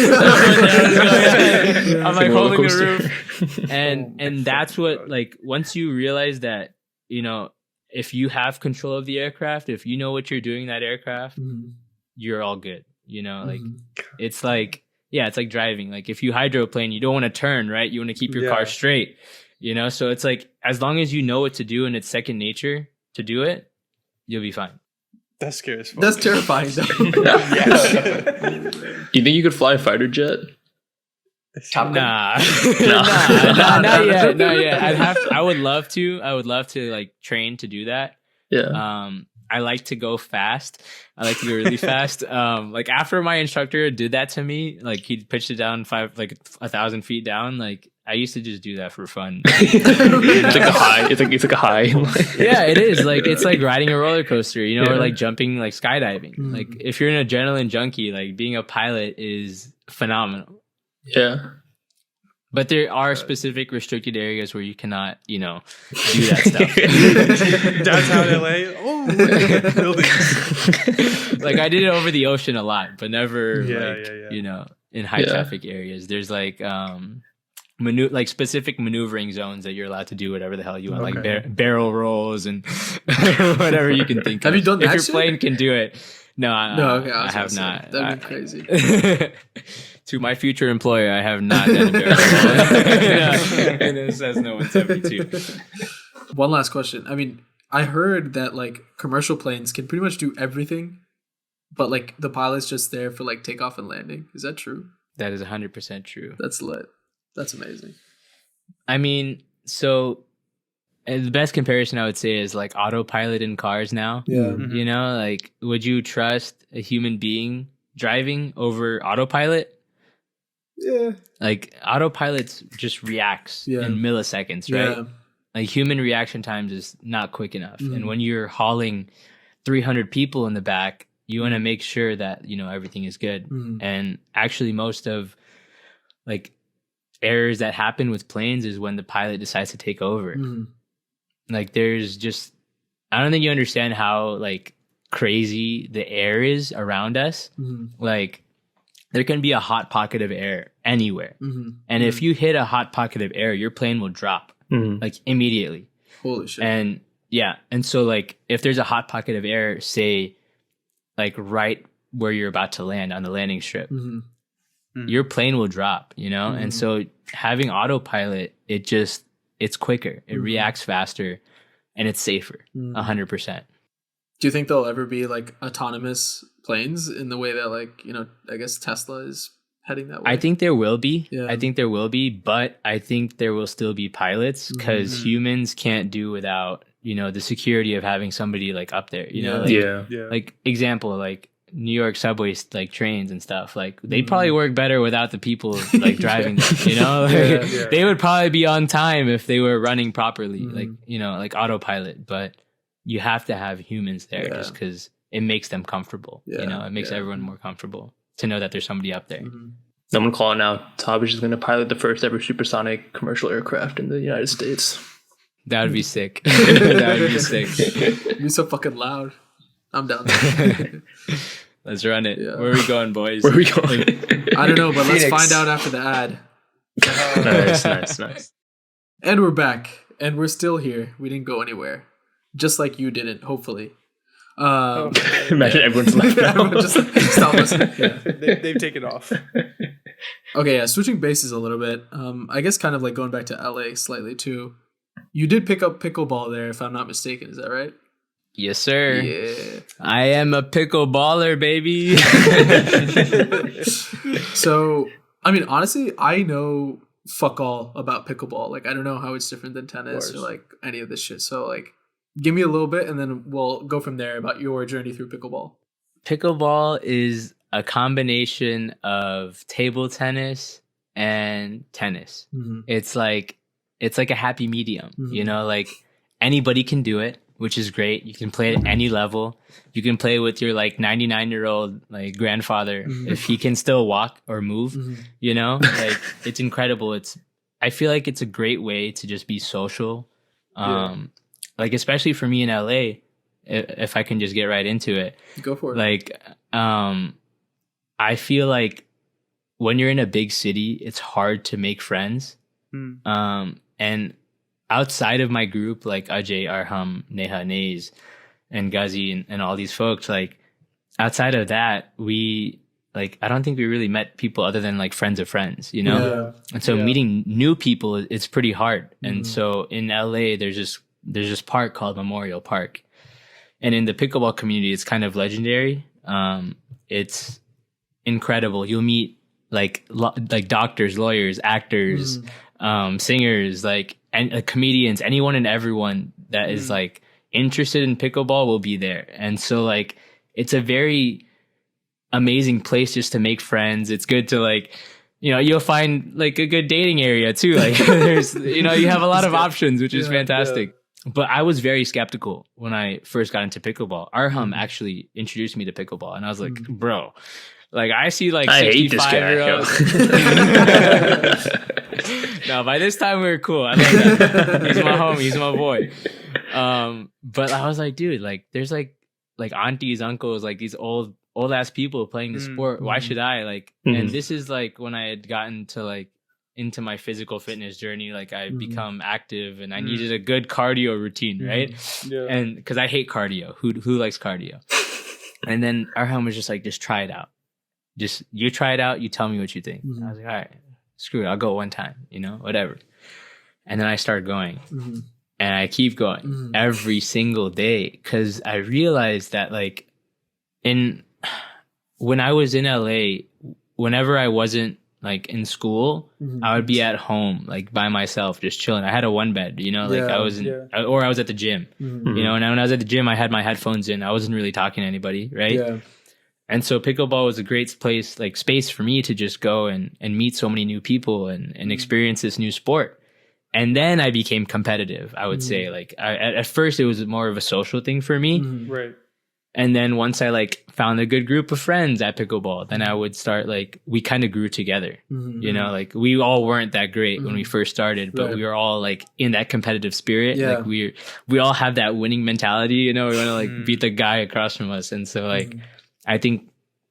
I'm like holding the roof. And that's what, like, once you realize that, you know, if you have control of the aircraft, if you know what you're doing in that aircraft, you're all good. You know, like it's like, yeah, it's like driving. Like if you hydroplane, you don't want to turn, right? You want to keep your car straight, you know? So it's like, as long as you know what to do and it's second nature to do it, you'll be fine. That's scary as fuck. That's terrifying though. You think you could fly a fighter jet? Nah, not yet. I would love to like train to do that. Yeah. I like to go fast. I like to go really fast. Like after my instructor did that to me, like he pitched it down 1,000 feet down. Like I used to just do that for fun. It's like a high. It's like a high. Yeah, it is. Like it's like riding a roller coaster, you know, or like jumping, like skydiving. Like if you're an adrenaline junkie, like being a pilot is phenomenal. Yeah. But there are specific restricted areas where you cannot, you know, do that stuff. Downtown LA. Oh, buildings. Like I did it over the ocean a lot, but never you know, in high traffic areas. There's like like specific maneuvering zones that you're allowed to do whatever the hell you want, like barrel rolls and whatever you can think of. Have you done that? If your plane can do it. No, I have not. That'd be crazy. To my future employer, I have not done a barrel roll. And it says no in 72. One last question. I mean, I heard that like commercial planes can pretty much do everything, but like the pilot's just there for like takeoff and landing. Is that true? That is 100% true. That's lit. That's amazing. I mean, so the best comparison I would say is like autopilot in cars now. Yeah. You know, like would you trust a human being driving over autopilot? Yeah. Like autopilot just reacts in milliseconds, right? Yeah. Like human reaction times is not quick enough. And when you're hauling 300 people in the back, you want to make sure that, you know, everything is good. And actually most of like errors that happen with planes is when the pilot decides to take over. Like there's just, I don't think you understand how like crazy the air is around us. Like there can be a hot pocket of air anywhere. And if you hit a hot pocket of air, your plane will drop like immediately. Holy shit. And yeah. And so like if there's a hot pocket of air, say like right where you're about to land on the landing strip, your plane will drop, you know? And so having autopilot, it's quicker. It reacts faster and it's safer. 100%. Do you think there'll ever be like autonomous planes in the way that like, you know, I guess Tesla is heading that way? I think there will be. Yeah. I think there will be, but I think there will still be pilots because humans can't do without, you know, the security of having somebody like up there, you know? Like, like example, like New York subway like trains and stuff, like they probably work better without the people like driving them, you know? Like, they would probably be on time if they were running properly, like, you know, like autopilot, but you have to have humans there just because it makes them comfortable. You know, it makes everyone more comfortable to know that there's somebody up there. I'm gonna call it now. Tabish is gonna pilot the first ever supersonic commercial aircraft in the United States. That would be sick. That would be sick. It'd be so fucking loud. I'm down there. Let's run it. Yeah. Where are we going, boys? Where are we going? I don't know, but let's find out after the ad. Nice. And we're back. And we're still here. We didn't go anywhere. Just like you didn't, hopefully. Imagine everyone's left now. Everyone just stop listening. Yeah, they've taken off. Okay, yeah, switching bases a little bit. I guess kind of like going back to LA slightly too. You did pick up pickleball there, if I'm not mistaken. Is that right? Yes, sir. Yeah. I am a pickleballer, baby. So, I mean, honestly, I know fuck all about pickleball. Like, I don't know how it's different than tennis or like any of this shit. So, like, give me a little bit, and then we'll go from there about your journey through pickleball. Pickleball is a combination of table tennis and tennis. Mm-hmm. It's like a happy medium, you know, like anybody can do it, which is great. You can play at any level. You can play with your like 99-year-old like grandfather if he can still walk or move, you know, like it's incredible. I feel like it's a great way to just be social. Like, especially for me in LA, if I can just get right into it. Go for it. Like, I feel like when you're in a big city, it's hard to make friends. And outside of my group, like Ajay, Arham, Neha, Nays, and Ghazi, and all these folks, like outside of that, I don't think we really met people other than like friends of friends, you know? Yeah. And so meeting new people, it's pretty hard. And so in LA, there's this park called Memorial Park. And in the pickleball community, it's kind of legendary. It's incredible. You'll meet like doctors, lawyers, actors, singers, and comedians, anyone and everyone that is like interested in pickleball will be there. And so like, it's a very amazing place just to make friends. It's good to like, you know, you'll find like a good dating area too. Like there's, you know, you have a lot of options, which is fantastic. But I was very skeptical when I first got into pickleball. Arham actually introduced me to pickleball, and I was like, bro, like I see like 65-year-olds. No, by this time we were cool. I love that. He's my homie. He's my boy. But I was like, dude, like there's like aunties, uncles, like these old ass people playing the sport. Why should I like? And this is like when I had gotten to like into my physical fitness journey, like I become active, and I needed a good cardio routine, right? And because I hate cardio. Who likes cardio? And then Arham was just like, just try it out. Just you try it out. You tell me what you think. I was like, all right, screw it. I'll go one time, you know, whatever. And then I started going, and I keep going every single day because I realized that like when I was in LA, whenever I wasn't like in school, I would be at home like by myself just chilling. I had a one bed, you know, like I was or I was at the gym, you know, and when I was at the gym, I had my headphones in. I wasn't really talking to anybody, right? And so pickleball was a great space for me to just go and meet so many new people and experience this new sport. And then I became competitive, I would say. Like at first it was more of a social thing for me. Right. And then once I like found a good group of friends at pickleball, then I would start like, we kind of grew together, you know, like we all weren't that great when we first started, but we were all like in that competitive spirit. Like we all have that winning mentality, you know, we want to like beat the guy across from us. And so like, I think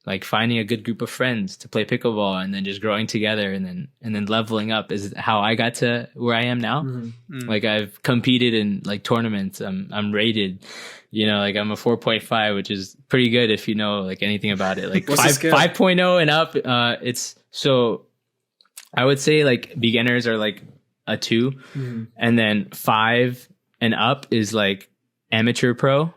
like finding a good group of friends to play pickleball and then just growing together and then leveling up is how I got to where I am now. Like I've competed in like tournaments. I'm rated, you know, like I'm a 4.5, which is pretty good if you know like anything about it. Like 5.0 and up. It's so I would say like beginners are like a 2, and then 5 and up is like amateur pro.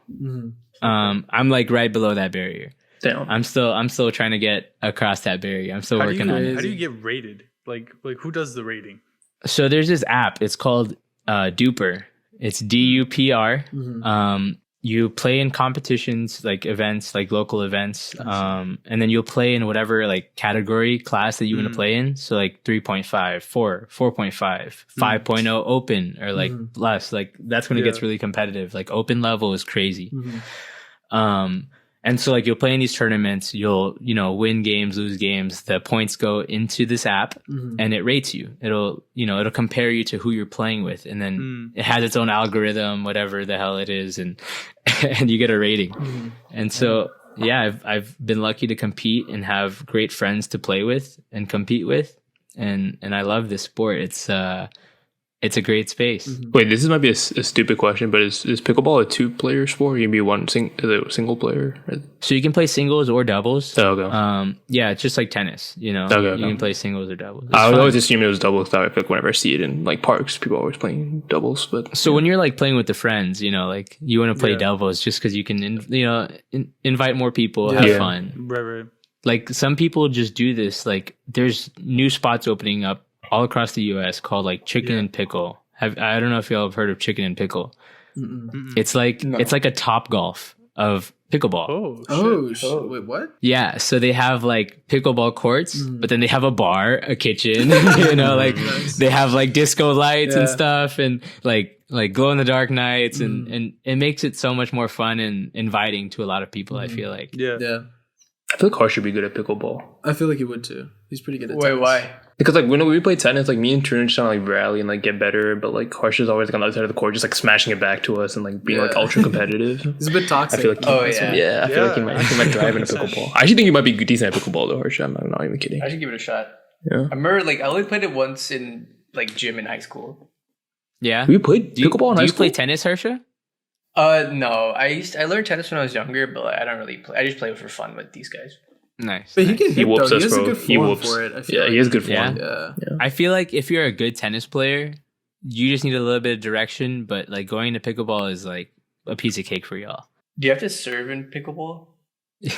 I'm like right below that barrier. Damn. I'm still trying to get across that barrier. I'm still working on it. How do you get rated? Like who does the rating? So there's this app. It's called Duper. It's DUPR. You play in competitions, like events, like local events, and then you'll play in whatever like category class that you want to play in. So like 3.5, 4, 4.5, 5.0 open, or like less. Like that's when it gets really competitive. Like open level is crazy. And so like you'll play in these tournaments, you'll, you know, win games, lose games. The points go into this app and it rates you. It'll compare you to who you're playing with. And then it has its own algorithm, whatever the hell it is. And you get a rating. And so, yeah, I've been lucky to compete and have great friends to play with and compete with. And I love this sport. It's a great space. Wait, this might be a stupid question, but is pickleball a 2-player sport? You can be single player. So you can play singles or doubles. Oh, okay. Yeah, it's just like tennis. You know, Okay. you can play singles or doubles. I would always assume it was doubles. I feel like whenever I see it in like parks, people are always playing doubles. But so when you're like playing with the friends, you know, like you want to play doubles just because you can, invite more people, have fun. Right. Like some people just do this. Like there's new spots opening up all across the U.S. called like Chicken and Pickle. I don't know if y'all have heard of Chicken and Pickle. Mm-mm. It's like it's like a Top Golf of pickleball. Oh, wait, what? Yeah, so they have like pickleball courts, but then they have a bar, a kitchen, like they have like disco lights and stuff, and like glow in the dark nights, and it makes it so much more fun and inviting to a lot of people. I feel like Yeah. I feel like Harsh should be good at pickleball. I feel like he would too. He's pretty good at Wait, tennis. why? Because like when we play tennis, like me and Trun just trying to like rally and like get better, but like Harsh is always like on the other side of the court, just like smashing it back to us and like being like ultra competitive. He's a bit toxic. I feel like I feel like he might drive in a pickleball. I actually think he might be decent at pickleball though, Harsh. I'm not even kidding. I should give it a shot. Yeah. I remember like I only played it once in like gym in high school. Yeah, we played pickleball in high school. Do you play tennis, Harsha? No. I learned tennis when I was younger, but I don't really play. I just play for fun with these guys. Nice. But he can hit, he whoops though. us, He has bro. a good form for it. I feel he has good form. Yeah. I feel like if you're a good tennis player, you just need a little bit of direction, but like going to pickleball is like a piece of cake for y'all. Do you have to serve in pickleball?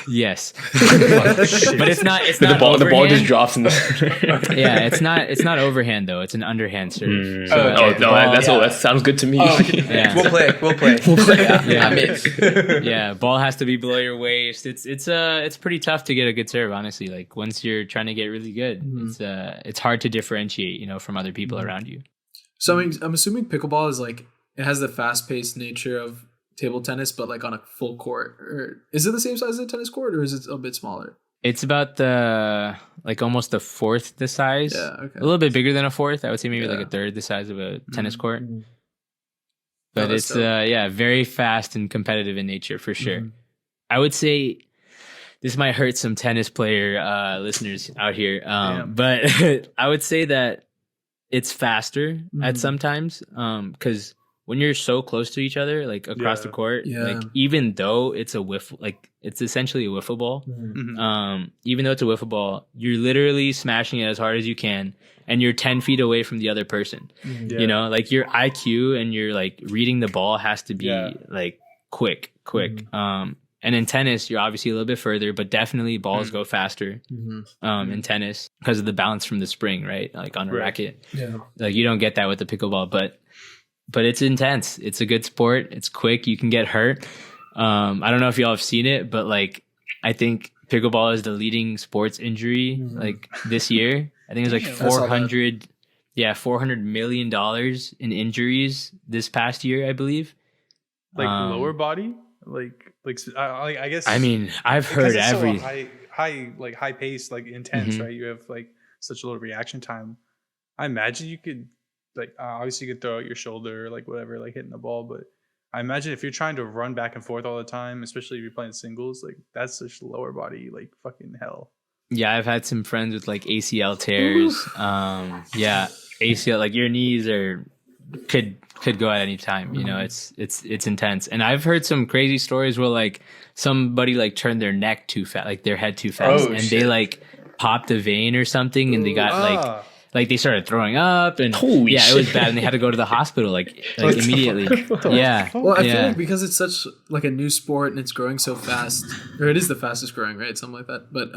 Yes. But it's not The ball overhand. just drops in the Yeah, it's not overhand though. It's an underhand serve. That sounds good to me. Yeah. We'll play. Yeah. I'm in. Yeah, ball has to be below your waist. It's pretty tough to get a good serve, honestly. Like once you're trying to get really good, it's hard to differentiate, from other people around you. So I'm assuming pickleball is like it has the fast-paced nature of table tennis, but like on a full court. Or is it the same size as a tennis court, or is it a bit smaller? It's about almost a fourth the size. Yeah, okay. A little bit bigger than a fourth. I would say maybe like a third the size of a tennis court. But it's very fast and competitive in nature for sure. I would say this might hurt some tennis player listeners out here, but I would say that it's faster at sometimes because when you're so close to each other, like across the court, like even though it's a it's essentially a wiffle ball. Even though it's a wiffle ball, you're literally smashing it as hard as you can, and you're 10 feet away from the other person. Like your IQ and your like reading the ball has to be like quick. And in tennis, you're obviously a little bit further, but definitely balls go faster in tennis because of the bounce from the spring, right? Like on a racket. Yeah. Like you don't get that with the pickleball, but it's intense. It's a good sport. It's quick. You can get hurt. I don't know if y'all have seen it, but like I think pickleball is the leading sports injury like this year. I think it was like $400 million in injuries this past year, I believe. Like lower body, I guess. I mean, I've heard every high pace, like intense, right? You have like such a little reaction time. I imagine you could obviously you could throw out your shoulder, like whatever, like hitting the ball, but I imagine if you're trying to run back and forth all the time, especially if you're playing singles, like that's just lower body, like fucking hell. Yeah, I've had some friends with like ACL tears. ACL, like your knees could go at any time. It's intense. And I've heard some crazy stories where like somebody like turned their neck too fast, like their head too fast, they like popped a vein or something, and they got like they started throwing up, and it was bad, and they had to go to the hospital like immediately. Yeah. Well, I feel like because it's such like a new sport and it's growing so fast, or it is the fastest growing, right? Something like that. But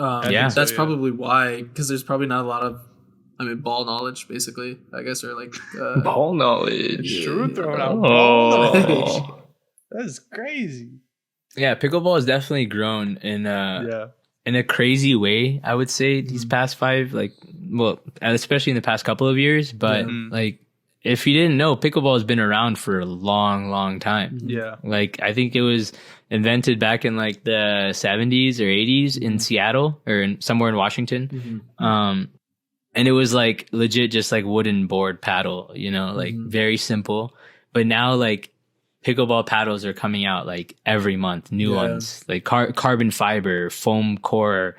that's probably why, because there's probably not a lot of, ball knowledge, basically, I guess, or like ball knowledge. True, throwing out ball knowledge. That's crazy. Yeah, pickleball has definitely grown in a crazy way, I would say, these past 5, especially in the past couple of years. But like, if you didn't know, pickleball has been around for a long, long time. Yeah. Like, I think it was invented back in like the 70s or 80s in Seattle or somewhere in Washington. And it was like legit just like wooden board paddle, like very simple. But now like pickleball paddles are coming out like every month, new ones, like carbon fiber, foam core,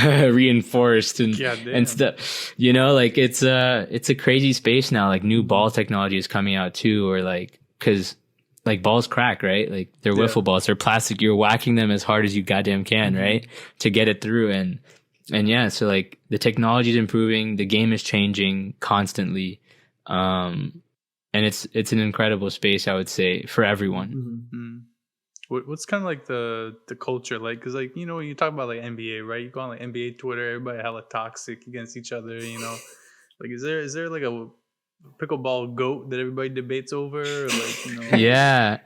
reinforced and stuff, you know, like it's a crazy space now. Like new ball technology is coming out too, or like, cause like balls crack, right? Like they're wiffle balls, they're plastic. You're whacking them as hard as you goddamn can, right? To get it through. And yeah, so like the technology is improving, the game is changing constantly. And it's an incredible space, I would say, for everyone. What's kind of like the culture like? Because like, you know, when you talk about like NBA, right? You go on like NBA Twitter, everybody hella toxic against each other. You know, like is there like a pickleball goat that everybody debates over? Or like, you know, yeah,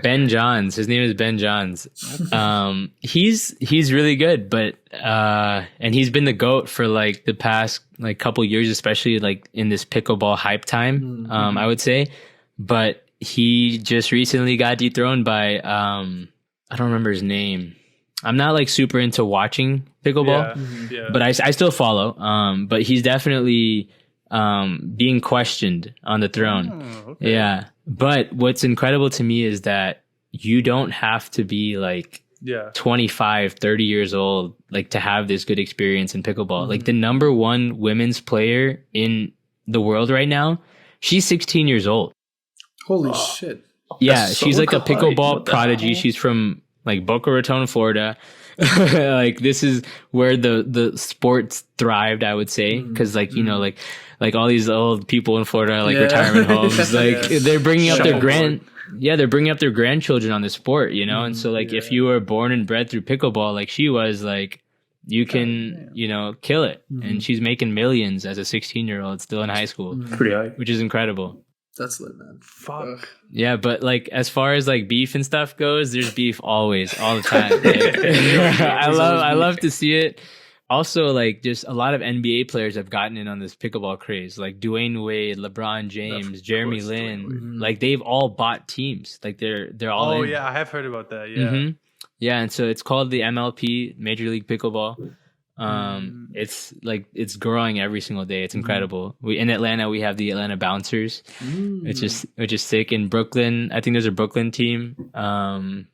Ben Johns. His name is Ben Johns. He's really good, but and he's been the GOAT for like the past like couple years, especially like in this pickleball hype time. I would say, but he just recently got dethroned by I don't remember his name. I'm not like super into watching pickleball, but I still follow. But he's definitely being questioned on the throne. Okay. Yeah. But what's incredible to me is that you don't have to be like 25, 30 years old, like to have this good experience in pickleball. Like the number one women's player in the world right now, she's 16 years old. Holy shit. Yeah. She's like a pickleball prodigy. She's from like Boca Raton, Florida. Like this is where the sports thrived, I would say. Cause like, you know, like all these old people in Florida are like retirement homes, like they're bringing up their they're bringing up their grandchildren on the sport, you know? And so like, if you were born and bred through pickleball, like she was, like, you can, you know, kill it. And she's making millions as a 16-year-old still in high school. Pretty high. Which is incredible. That's lit, man. Fuck. Yeah, but like as far as like beef and stuff goes, there's beef always, all the time. Like, I love to see it. Also, like just a lot of NBA players have gotten in on this pickleball craze, like Dwayne Wade, LeBron James, Jeremy Lin. Like they've all bought teams. Like they're all. Oh in. Yeah, I have heard about that. Yeah. Yeah, and so it's called the MLP, Major League Pickleball. It's like it's growing every single day. It's incredible. In Atlanta we have the Atlanta Bouncers, which is sick. In Brooklyn, I think there's a Brooklyn team. Forgot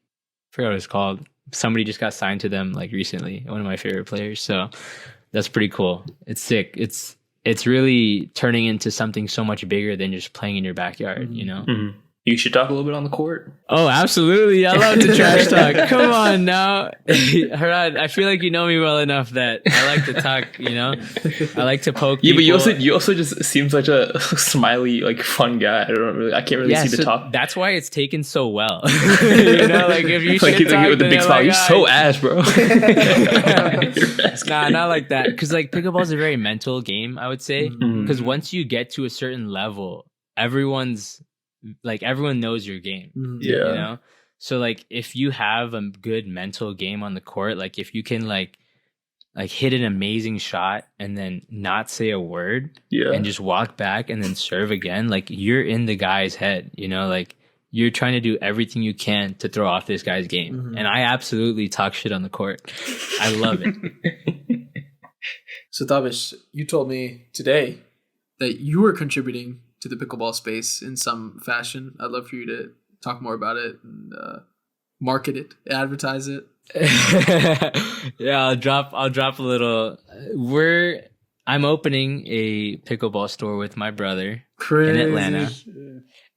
what it's called. Somebody just got signed to them like recently. One of my favorite players. So that's pretty cool. It's sick. It's really turning into something so much bigger than just playing in your backyard. You know. You should talk a little bit on the court. Oh, absolutely. I love to trash talk. Come on now. Harad, I feel like you know me well enough that I like to talk, you know? I like to poke people. Yeah, but you also just seem such a smiley, like fun guy. I can't really see the talk. That's why it's taken so well. You know, like if you like, talk, with the big smile, like, you're so ass, bro. Nah, not like that. Because like pickleball is a very mental game, I would say. Because once you get to a certain level, everyone knows your game. You know? So like if you have a good mental game on the court, like if you can like hit an amazing shot and then not say a word and just walk back and then serve again, like you're in the guy's head, you know, like you're trying to do everything you can to throw off this guy's game. And I absolutely talk shit on the court. I love it. So Davish, you told me today that you were contributing to the pickleball space in some fashion. I'd love for you to talk more about it and market it, advertise it. Yeah, I'll drop a little. I'm opening a pickleball store with my brother in Atlanta.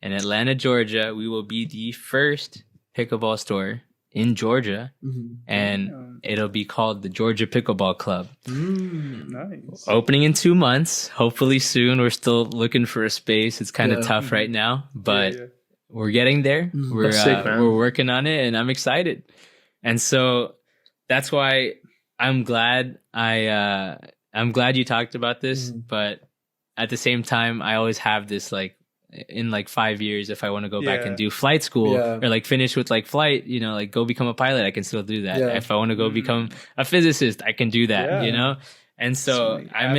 In Atlanta, Georgia. We will be the first pickleball store in Georgia, and it'll be called the Georgia Pickleball Club. Nice. Opening in 2 months, hopefully soon. We're still looking for a space. It's kind of tough right now, but we're getting there. We're working on it, and I'm excited. And so that's why I'm glad you talked about this, but at the same time, I always have this like, in like 5 years, if I want to go back and do flight school or like finish with like flight, you know, like go become a pilot, I can still do that. If I want to go become a physicist, I can do that, you know? And so I'm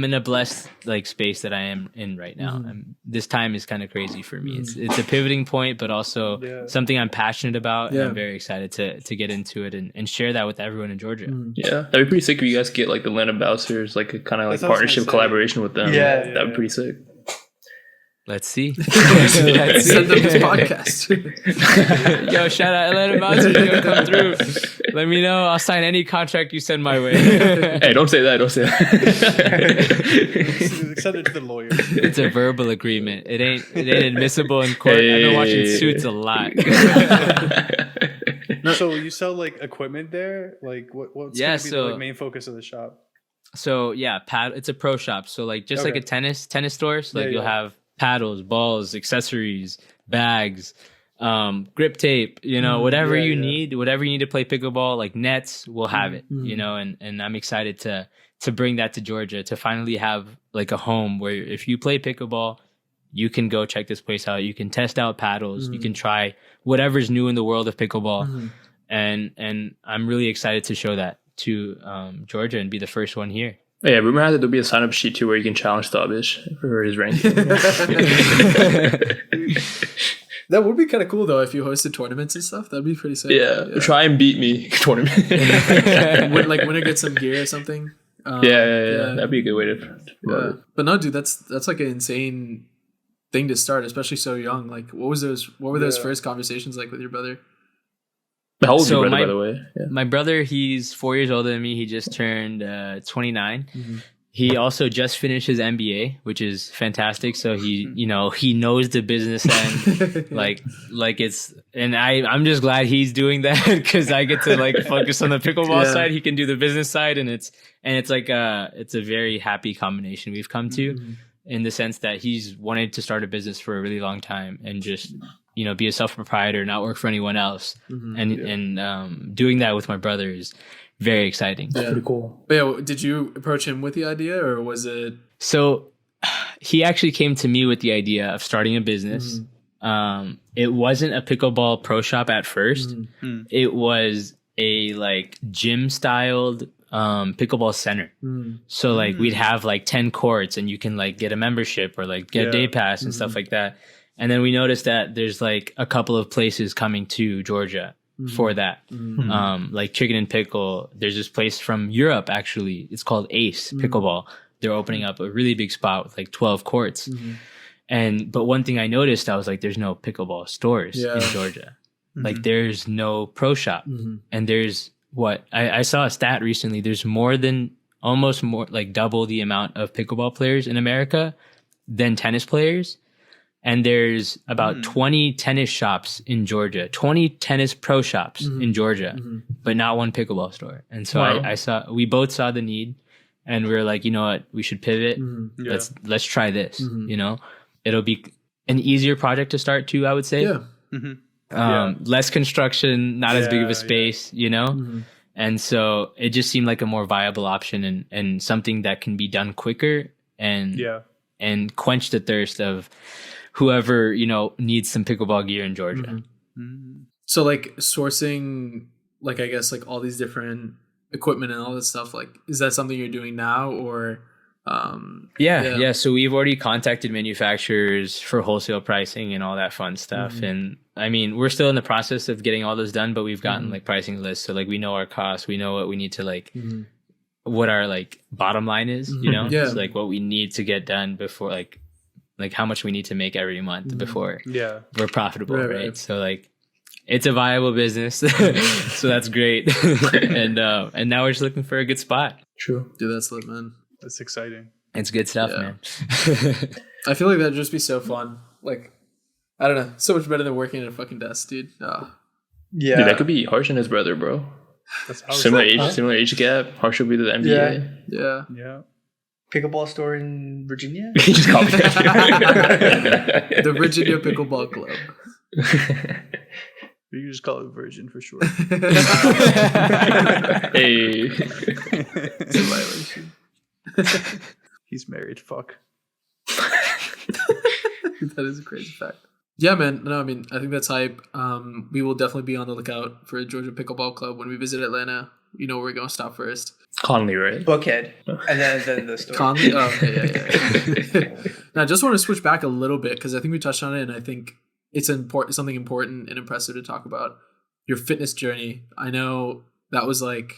in a blessed like space that I am in right now. This time is kind of crazy for me. It's a pivoting point, but also something I'm passionate about. And I'm very excited to get into it and share that with everyone in Georgia. Yeah, that'd be pretty sick if you guys get like the Atlanta Bouncers, like a kind of like partnership collaboration with them. Yeah, that'd be pretty sick. Let's see. Send them this podcast. Yo, shout out Atlanta Mountain. Yo, come through. Let me know. I'll sign any contract you send my way. Hey, don't say that. Don't say that. Send it to the lawyer. It's a verbal agreement. It ain't admissible in court. I've been watching Suits a lot. So you sell like equipment there? Like what's gonna be the like, main focus of the shop? So yeah, it's a pro shop. So like just like a tennis store. So like you'll have paddles, balls, accessories, bags, grip tape, whatever you need to play pickleball, like nets, we'll have it, and I'm excited to bring that to Georgia, to finally have like a home where if you play pickleball, you can go check this place out. You can test out paddles. You can try whatever's new in the world of pickleball. And I'm really excited to show that to Georgia and be the first one here. Yeah, rumor has it there'll be a sign-up sheet too where you can challenge Stabish for his ranking. That would be kind of cool though if you hosted tournaments and stuff. That'd be pretty sick. Yeah. Try and beat me tournament. Winner gets some gear or something. Yeah. That'd be a good way to. But no, dude, that's like an insane thing to start, especially so young. Like, what were those first conversations like with your brother? How old is your brother, by the way? Yeah. My brother, he's 4 years older than me. He just turned 29. He also just finished his MBA, which is fantastic. So he knows the business end, like it's, and I'm just glad he's doing that because I get to like focus on the pickleball side. He can do the business side, and it's like it's a very happy combination we've come to, in the sense that he's wanted to start a business for a really long time and just be a self-proprietor, not work for anyone else, and doing that with my brother is very exciting. That's pretty cool. But yeah, did you approach him with the idea, or was it? So he actually came to me with the idea of starting a business. It wasn't a pickleball pro shop at first. It was a like gym styled pickleball center. So like we'd have like 10 courts, and you can like get a membership or like get a day pass and stuff like that. And then we noticed that there's like a couple of places coming to Georgia for that. Like Chicken and Pickle. There's this place from Europe, actually. It's called Ace Pickleball. They're opening up a really big spot with like 12 courts. But one thing I noticed, I was like, there's no pickleball stores in Georgia. Like there's no pro shop. And there's I saw a stat recently. There's almost more like double the amount of pickleball players in America than tennis players. And there's about 20 tennis shops in Georgia, 20 tennis pro shops in Georgia, but not one pickleball store. And so we both saw the need, and we were like, you know what, we should pivot. Let's try this. It'll be an easier project to start too, I would say. Less construction, not as big of a space, And so it just seemed like a more viable option and something that can be done quicker and quench the thirst of whoever needs some pickleball gear in Georgia. So like sourcing, like I guess like all these different equipment and all this stuff, like is that something you're doing now, or? So we've already contacted manufacturers for wholesale pricing and all that fun stuff. And I mean, we're still in the process of getting all those done, but we've gotten like pricing lists, so like we know our costs, we know what we need to like. What our like bottom line is, so like what we need to get done before like how much we need to make every month before we're profitable, right? So like it's a viable business. So that's great. And now we're just looking for a good spot. True. Dude, that's lit, man. That's exciting. It's good stuff, man. I feel like that'd just be so fun. Like, I don't know, so much better than working at a fucking desk, dude. Dude, that could be Harsh and his brother, bro. Similar age gap. Harsh will be the NBA. Yeah. Pickleball store in Virginia? He just called me. The Virginia Pickleball Club. You just call it Virgin for sure. Hey. It's a violation. He's married. Fuck. That is a crazy fact. Yeah, man. No, I mean, I think that's hype. We will definitely be on the lookout for a Georgia Pickleball Club when we visit Atlanta. You know where we're going to stop first. Conley, right? Buckhead. And then the store. Conley? Oh, yeah. Now, I just want to switch back a little bit because I think we touched on it, and I think it's something important and impressive to talk about. Your fitness journey. I know that was like,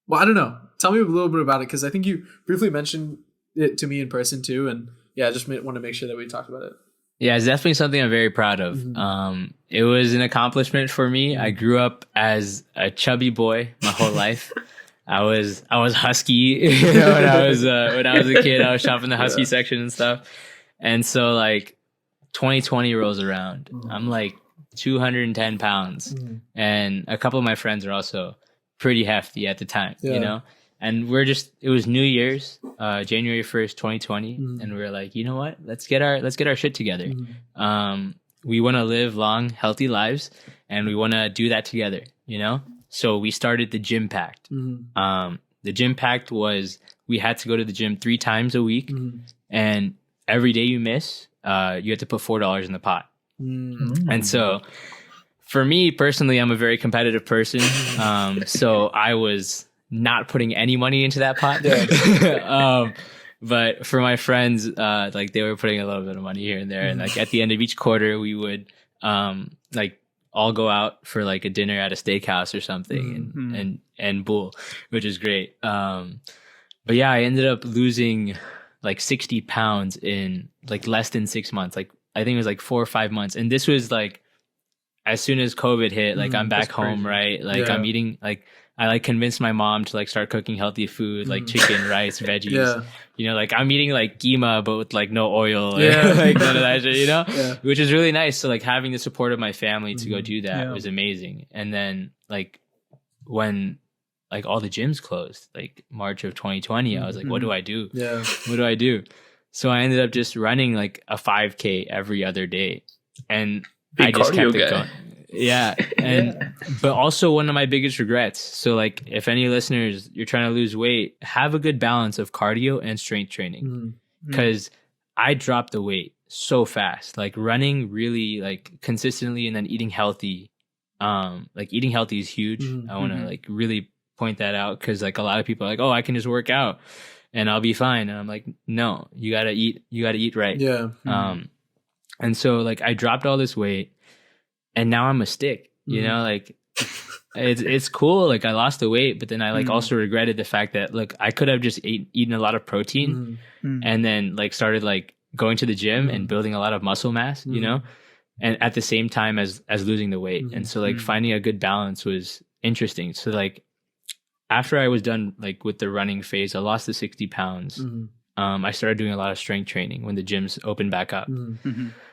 well, I don't know. Tell me a little bit about it, because I think you briefly mentioned it to me in person too, and yeah, I just want to make sure that we talked about it. Yeah, it's definitely something I'm very proud of. It was an accomplishment for me. I grew up as a chubby boy my whole life. I was husky, when I was a kid. I was shopping the husky section and stuff. And so like 2020 rolls around. I'm like 210 pounds, and a couple of my friends are also pretty hefty at the time, and it was New Year's, January 1st, 2020. And we were like, you know what? Let's get our shit together. We want to live long, healthy lives, and we want to do that together, So we started the Gym Pact. The Gym Pact was, we had to go to the gym 3 times a week, and every day you miss, you had to put $4 in the pot. And so for me personally, I'm a very competitive person. So I was not putting any money into that pot. But for my friends, like they were putting a little bit of money here and there. And like at the end of each quarter, we would like all go out for like a dinner at a steakhouse or something and bull, which is great. But yeah, I ended up losing like 60 pounds in like less than 6 months. Like I think it was like 4 or 5 months. And this was like, as soon as COVID hit, like I'm back home, right? Like I'm eating, like I like convinced my mom to like start cooking healthy food, like chicken, rice, veggies. Like I'm eating like keema, but with like no oil, or, like none of that shit, which is really nice. So like having the support of my family to go do that was amazing. And then like when like all the gyms closed, like March of 2020, I was like, what do I do? What do I do? So I ended up just running like a 5K every other day, and I just kept it going. But also one of my biggest regrets. So like if any listeners, you're trying to lose weight, have a good balance of cardio and strength training, because I dropped the weight so fast. Like running really like consistently, and then eating healthy. Like eating healthy is huge. I want to like really point that out, because like a lot of people are like, oh, I can just work out and I'll be fine. And I'm like, no, you gotta eat right. And so like I dropped all this weight, and now I'm a stick, like it's cool. Like I lost the weight, but then I like also regretted the fact that look, I could have just eaten a lot of protein and then like started like going to the gym and building a lot of muscle mass, and at the same time as losing the weight. And so like finding a good balance was interesting. So like after I was done like with the running phase, I lost the 60 pounds. I started doing a lot of strength training when the gyms opened back up.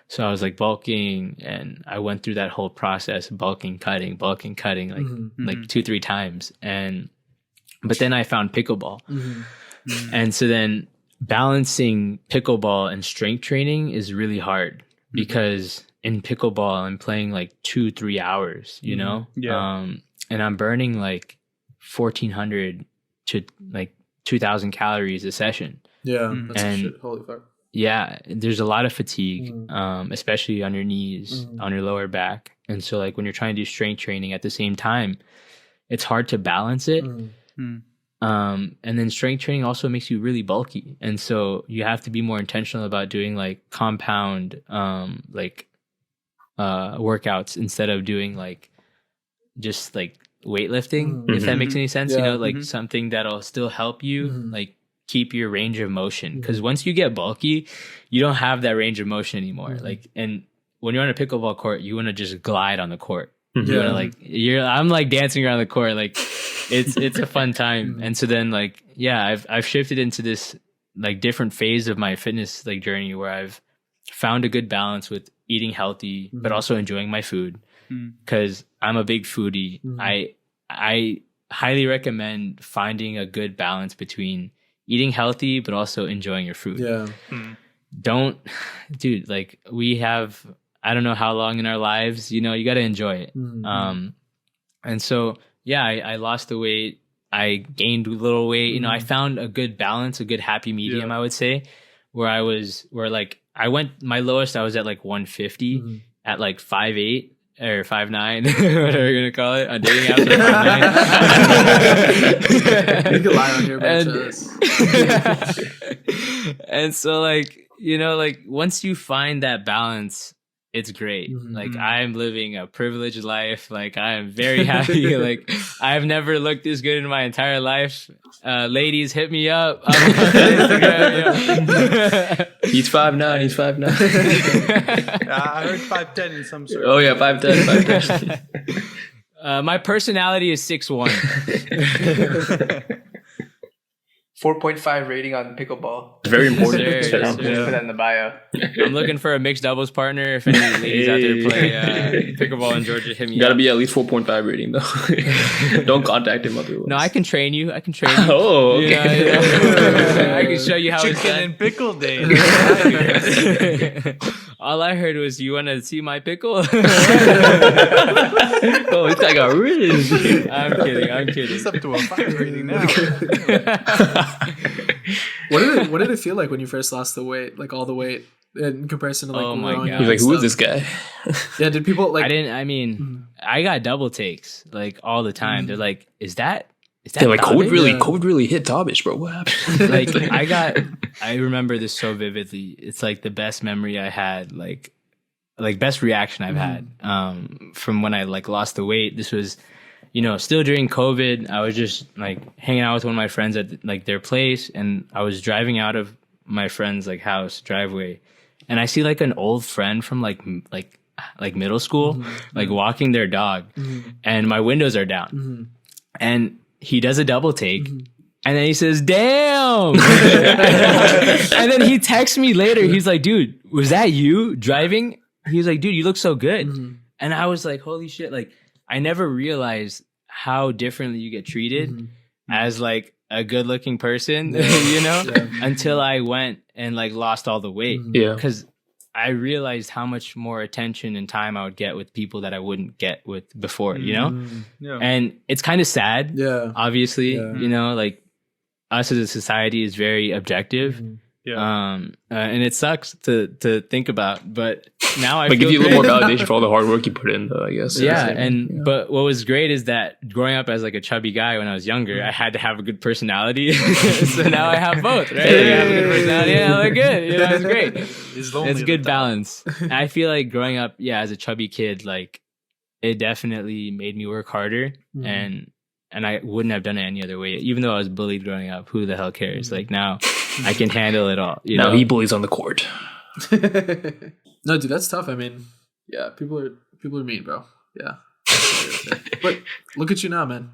So I was like bulking, and I went through that whole process, bulking, cutting, like 2-3 times. But then I found pickleball. And so then balancing pickleball and strength training is really hard, because in pickleball, I'm playing like 2-3 hours, and I'm burning like 1,400 to like 2,000 calories a session. That's shit. Holy fuck. Yeah, there's a lot of fatigue, especially on your knees, on your lower back. And so like when you're trying to do strength training at the same time, it's hard to balance it. And then strength training also makes you really bulky. And so you have to be more intentional about doing like compound workouts instead of doing like just like weightlifting, if that makes any sense, like something that'll still help you like keep your range of motion, because once you get bulky, you don't have that range of motion anymore. Like, and when you're on a pickleball court, you want to just glide on the court. You want to like, I'm like dancing around the court, like it's a fun time. And so then like, I've shifted into this like different phase of my fitness like journey, where I've found a good balance with eating healthy, but also enjoying my food, because I'm a big foodie. I highly recommend finding a good balance between eating healthy, but also enjoying your food. Dude, like we have, I don't know how long in our lives, you got to enjoy it. And so, I lost the weight. I gained a little weight. I found a good balance, a good happy medium, I would say, where I went, my lowest, I was at like 150 at like 5'8". Or 5'9", whatever you're gonna call it, on dating apps. 5'9". You can lie on here about us. And so, like, like once you find that balance, it's great. Like I'm living a privileged life. Like I am very happy. Like I've never looked this good in my entire life. Ladies, hit me up. I'm on Instagram, He's 5'9". He's 5'9". I heard 5'10" in some sort. Oh yeah, 5'10". 5'10". My personality is 6'1". 4.5 rating on pickleball. It's very important. Sure. Put that in the bio. I'm looking for a mixed doubles partner. If any ladies out there play pickleball in Georgia, hit me You gotta up. be at least 4.5 rating though. Don't contact him otherwise. No, I can train you. Oh, okay. I can show you how it's Chicken done. and pickle day. All I heard was, you want to see my pickle? Oh, this guy got rich. I'm kidding. He's up to a 5 rating now. What did it feel like when you first lost the weight, like all the weight in comparison to like Oh my growing God. up He's like, and who is stuff? this guy? Yeah, did people like? I got double takes like all the time. They're like, is that They're like, David? COVID really hit Dobish, bro. What happened? Like I remember this so vividly. It's like the best memory I had, like best reaction I've had from when I like lost the weight. This was, still during COVID. I was just like hanging out with one of my friends at like their place, and I was driving out of my friend's like house driveway, and I see like an old friend from like middle school, like walking their dog, and my windows are down, and he does a double take. And then he says, damn. And then he texts me later. He's like, dude, was that you driving? He's like, dude, you look so good. And I was like, holy shit. Like, I never realized how differently you get treated as like a good looking person, until I went and like lost all the weight. Yeah. Because I realized how much more attention and time I would get with people that I wouldn't get with before, Yeah. And it's kind of sad. Yeah. Obviously, Yeah. like us as a society is very objective. Yeah. And it sucks to think about, but now I But feel give you a little more great. validation for all the hard work you put in, though, I guess. But what was great is that growing up as like a chubby guy when I was younger, I had to have a good personality. So now I have both, right? I have a good personality and I look good. It's great. It's good balance. And I feel like growing up, as a chubby kid, like it definitely made me work harder, and I wouldn't have done it any other way. Even though I was bullied growing up, who the hell cares? Like now I can handle it all. Now he bullies on the court. No, dude, that's tough. I mean, yeah, people are mean, bro. Yeah. But look at you now, man.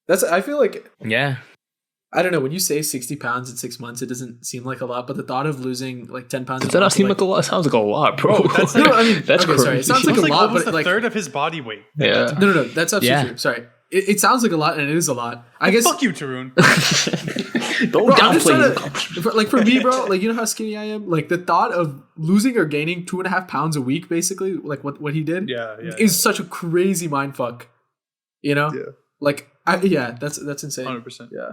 I feel like, I don't know, when you say 60 pounds in 6 months, it doesn't seem like a lot, but the thought of losing like 10 pounds. Does that not seem like a lot? It sounds like a lot, bro. That's No, I mean, that's crazy. sorry. It sounds like a lot, almost but a like third of his body weight. Yeah. No, that's absolutely true. Sorry. It sounds like a lot, and it is a lot. I guess. Fuck you, Tarun. Don't Bro, I'm just downplay trying his to, like for me, bro, like you know how skinny I am? Like the thought of losing or gaining 2.5 pounds a week, basically, like what he did, is such a crazy mind fuck. Yeah. Like that's insane. 100%. Yeah.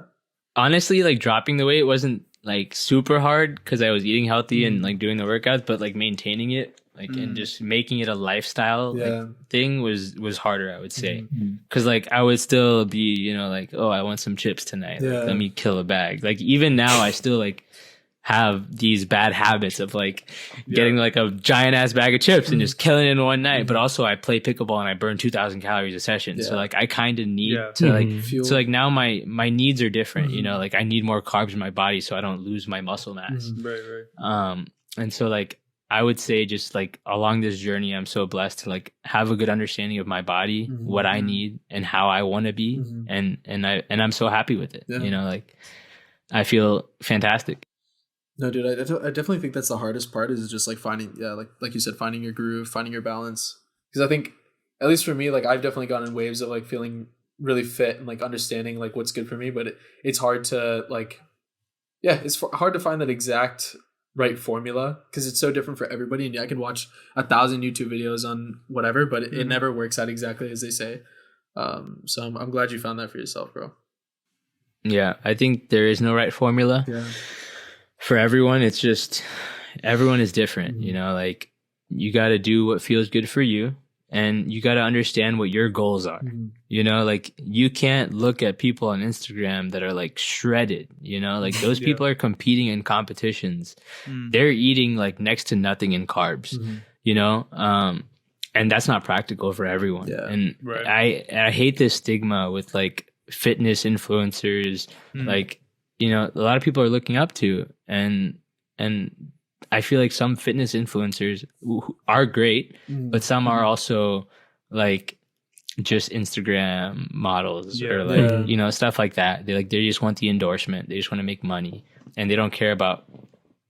Honestly, like dropping the weight wasn't like super hard because I was eating healthy and like doing the workouts, but like maintaining it, like and just making it a lifestyle like, thing was harder, I would say. Because like I would still be, like, oh, I want some chips tonight. Like, let me kill a bag. Like even now, I still like have these bad habits of like getting like a giant ass bag of chips and just killing it in one night. But also I play pickleball and I burn 2,000 calories a session. So like I kind of need to like, Fuel. so like now my needs are different, like I need more carbs in my body so I don't lose my muscle mass. Right. And so like, I would say just like along this journey, I'm so blessed to like have a good understanding of my body, what I need and how I want to be. And I'm so happy with it. Like I feel fantastic. No, dude, I definitely think that's the hardest part is just like finding, like you said, finding your groove, finding your balance. Because I think, at least for me, like I've definitely gone in waves of like feeling really fit and like understanding like what's good for me. But it's hard to like, it's hard to find that exact right formula because it's so different for everybody. And I can watch 1,000 YouTube videos on whatever, but it never works out exactly as they say. So I'm glad you found that for yourself, bro. Yeah, I think there is no right formula. Yeah. For everyone, it's just everyone is different, like you got to do what feels good for you and you got to understand what your goals are. Like you can't look at people on Instagram that are like shredded, like those people are competing in competitions. They're eating like next to nothing in carbs. you know? And that's not practical for everyone. Yeah. And I hate this stigma with like fitness influencers, like, you know, a lot of people are looking up to, and I feel like some fitness influencers are great, but some are also like just Instagram models or like, you know, stuff like that. They just want the endorsement. They just want to make money and they don't care about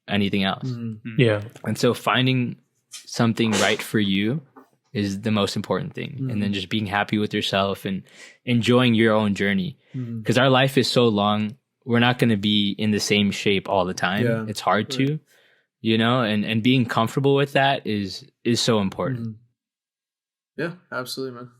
anything else. Yeah. And so finding something right for you is the most important thing. And then just being happy with yourself and enjoying your own journey. Because our life is so long, we're not going to be in the same shape all the time. Yeah. It's hard to, you know, and being comfortable with that is so important. Yeah, absolutely, man.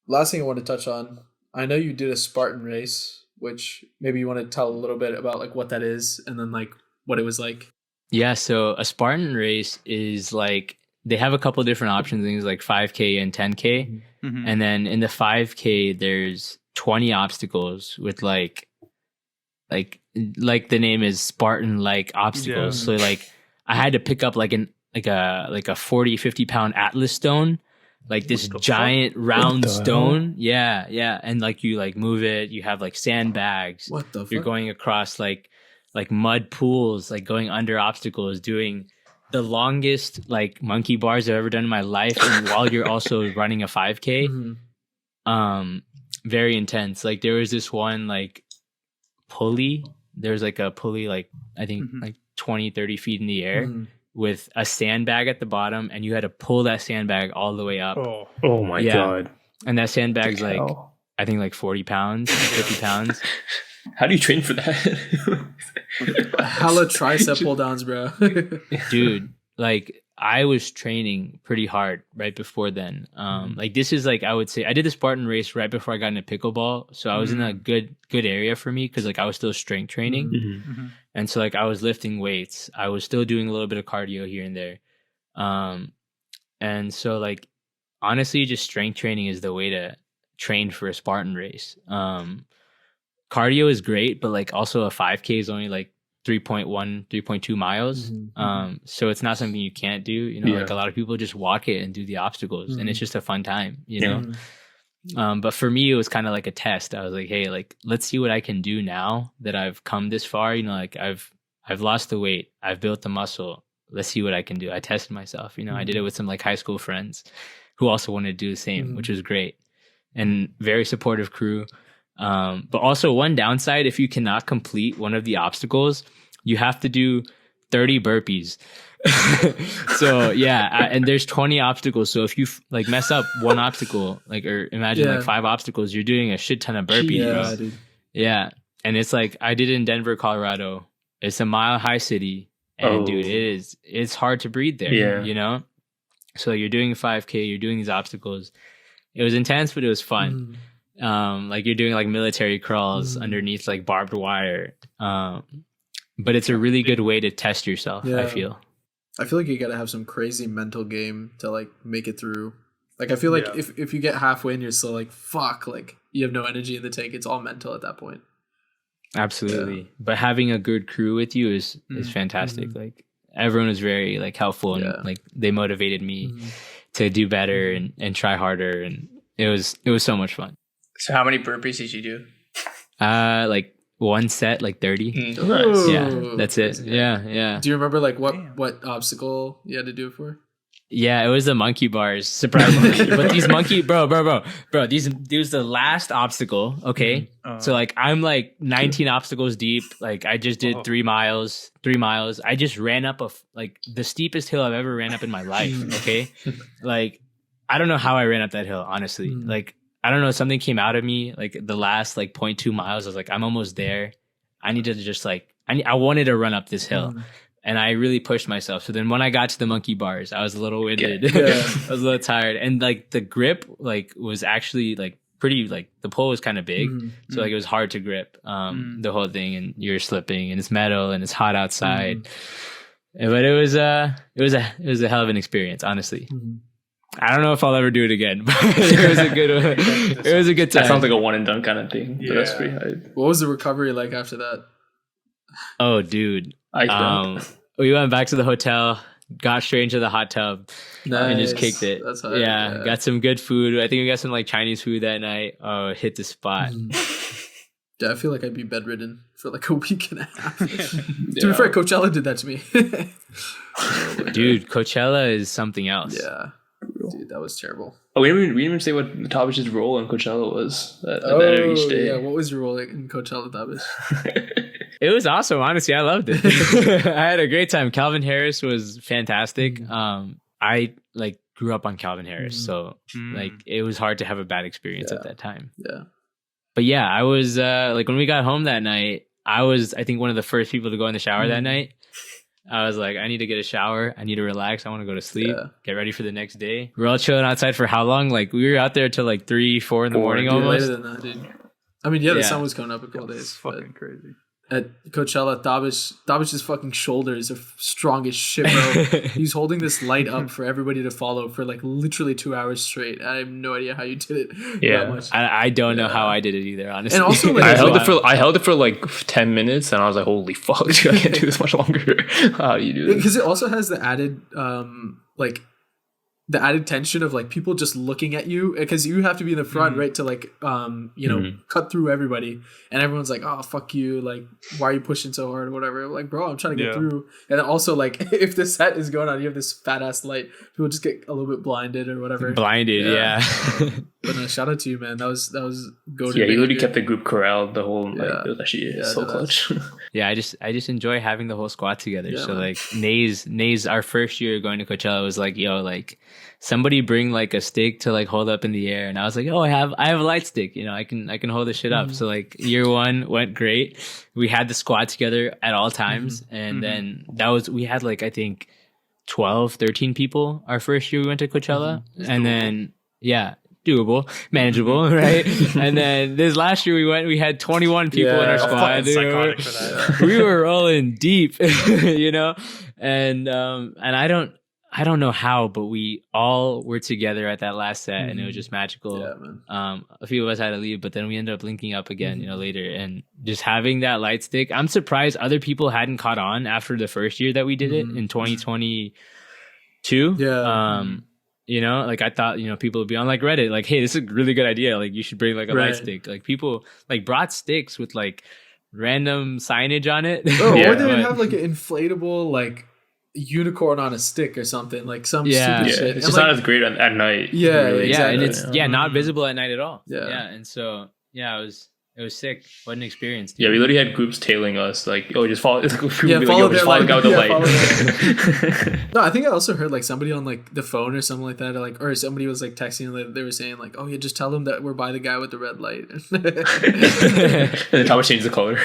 Last thing I want to touch on, I know you did a Spartan race, which maybe you want to tell a little bit about like what that is and then like what it was like. Yeah, so a Spartan race is like, they have a couple different options, things like 5K and 10K. And then in the 5K, there's 20 obstacles with like the name is Spartan-like obstacles. So like I had to pick up like a 40, 50 pound Atlas stone, like this giant round stone. Yeah. And like you like move it, you have like sandbags. What the fuck? You're going across like mud pools, like going under obstacles, doing the longest like monkey bars I've ever done in my life, and while you're also running a 5K. Very intense. Like there was this one like pulley. There's like a pulley like I think like 20, 30 feet in the air with a sandbag at the bottom, and you had to pull that sandbag all the way up. Oh my God. And that sandbag's like I think like 40 pounds, 50 pounds. How do you train for that? Hella tricep pull downs, bro. Dude, like I was training pretty hard right before then. Like this is like, I would say I did the Spartan race right before I got into pickleball. So I was in a good area for me because like I was still strength training. And so like I was lifting weights. I was still doing a little bit of cardio here and there. And so like honestly, just strength training is the way to train for a Spartan race. Cardio is great, but like also a 5K is only like 3.1, 3.2 miles. So it's not something you can't do. You know, like a lot of people just walk it and do the obstacles and it's just a fun time, you know? But for me, it was kind of like a test. I was like, hey, like, let's see what I can do now that I've come this far. You know, like I've lost the weight. I've built the muscle. Let's see what I can do. I tested myself. You know, I did it with some like high school friends who also wanted to do the same, which was great. And very supportive crew. But also one downside, if you cannot complete one of the obstacles, you have to do 30 burpees. So yeah, and there's 20 obstacles. So if you like mess up one obstacle, like, or imagine like 5 obstacles, you're doing a shit ton of burpees, bro. Dude. Yeah. And it's like, I did it in Denver, Colorado. It's a mile high city. And dude, it's hard to breathe there, you know? So you're doing 5K, you're doing these obstacles. It was intense, but it was fun. Like you're doing like military crawls underneath like barbed wire. But it's a really good way to test yourself, I feel. I feel like you gotta have some crazy mental game to like make it through. Like I feel like if you get halfway and you're still like, fuck, like you have no energy in the tank, it's all mental at that point. Absolutely. But having a good crew with you is fantastic. Like everyone was very like helpful and like they motivated me to do better and try harder, and it was so much fun. So how many burpees did you do? Like one set, like 30. Nice. Yeah, that's it. Yeah. Do you remember like what obstacle you had to do it for? Yeah, it was the monkey bars, surprisingly. But these monkey, bro, these the last obstacle. Okay, so like I'm like 19 obstacles deep. Like I just did 3 miles. I just ran up like the steepest hill I've ever ran up in my life. Okay, like I don't know how I ran up that hill. Honestly, like I don't know, something came out of me. Like the last like 0.2 miles, I was like, I'm almost there. I need to just like I wanted to run up this hill. And I really pushed myself. So then when I got to the monkey bars, I was a little winded. I was a little tired. And like the grip like was actually like pretty, like the pole was kind of big. So like it was hard to grip the whole thing, and you're slipping and it's metal and it's hot outside. But it was a hell of an experience, honestly. I don't know if I'll ever do it again, but it was a good one. It was a good time. That sounds like a one and done kind of thing. Yeah. But that's pretty hype. What was the recovery like after that? Oh, dude. We went back to the hotel, got straight into the hot tub and just kicked it. That's got some good food. I think we got some like Chinese food that night. Oh, hit the spot. Yeah, I feel like I'd be bedridden for like a week and a half. To be fair, Coachella did that to me. Dude, Coachella is something else. Yeah. Dude, that was terrible. Oh, we didn't even say what Tabish's role in Coachella was at the end of each day. Yeah, what was your role in Coachella, Tabish? It was awesome. Honestly, I loved it. I had a great time. Calvin Harris was fantastic. I like grew up on Calvin Harris, so like it was hard to have a bad experience at that time. Yeah. But yeah, I was like when we got home that night, I think one of the first people to go in the shower that night. I was like, I need to get a shower. I need to relax. I want to go to sleep. Get ready for the next day. We were all chilling outside for how long? Like we were out there till like 3-4 in the morning almost. Later than that, dude. I mean, the sun was coming up a couple days. It's fucking crazy. At Coachella, Davish's fucking shoulders are strong as shit, bro. He's holding this light up for everybody to follow for like literally 2 hours straight. I have no idea how you did it. Yeah, I don't know how I did it either, honestly. And also, like, I held it for like 10 minutes, and I was like, "Holy fuck, dude, I can't do this much longer." How do you do it? Because it also has the added like the added tension of like people just looking at you, because you have to be in the front, right, to like cut through everybody, and everyone's like, oh fuck you, like why are you pushing so hard or whatever. Like, bro, I'm trying to get through. And then also like if the set is going on, you have this fat ass light, people just get a little bit blinded or whatever. But no, shout out to you, man. That was go to. Yeah, he literally kept the group corralled the whole like it was actually so clutch. I just enjoy having the whole squad together. So like Nays our first year going to Coachella was like, yo, like somebody bring like a stick to like hold up in the air, and I was like, oh, I have a light stick, I can hold this shit up. So like year one went great. We had the squad together at all times, and then we had like I think 12-13 people our first year we went to Coachella, and then doable, manageable, right? And then this last year we had 21 people in our squad. Psychotic for that. We were rolling deep, and I don't know how, but we all were together at that last set, and it was just magical. Yeah, man. A few of us had to leave, but then we ended up linking up again, later. And just having that light stick, I'm surprised other people hadn't caught on after the first year that we did it in 2022. Like I thought, people would be on like Reddit, like, hey, this is a really good idea. Like you should bring like a light stick. Like people like brought sticks with like random signage on it. Or they would have like an inflatable like unicorn on a stick or something, like some stupid shit. It's just not as great at night. Exactly. And it's not visible at night at all. And so it was sick. What an experience, dude. Yeah, we literally had groups tailing us like, oh, just follow. Follow the guy with the light. No, I think I also heard like somebody on like the phone or something like that, or somebody was like texting, like they were saying like, oh yeah, just tell them that we're by the guy with the red light. And then Thomas changed the color.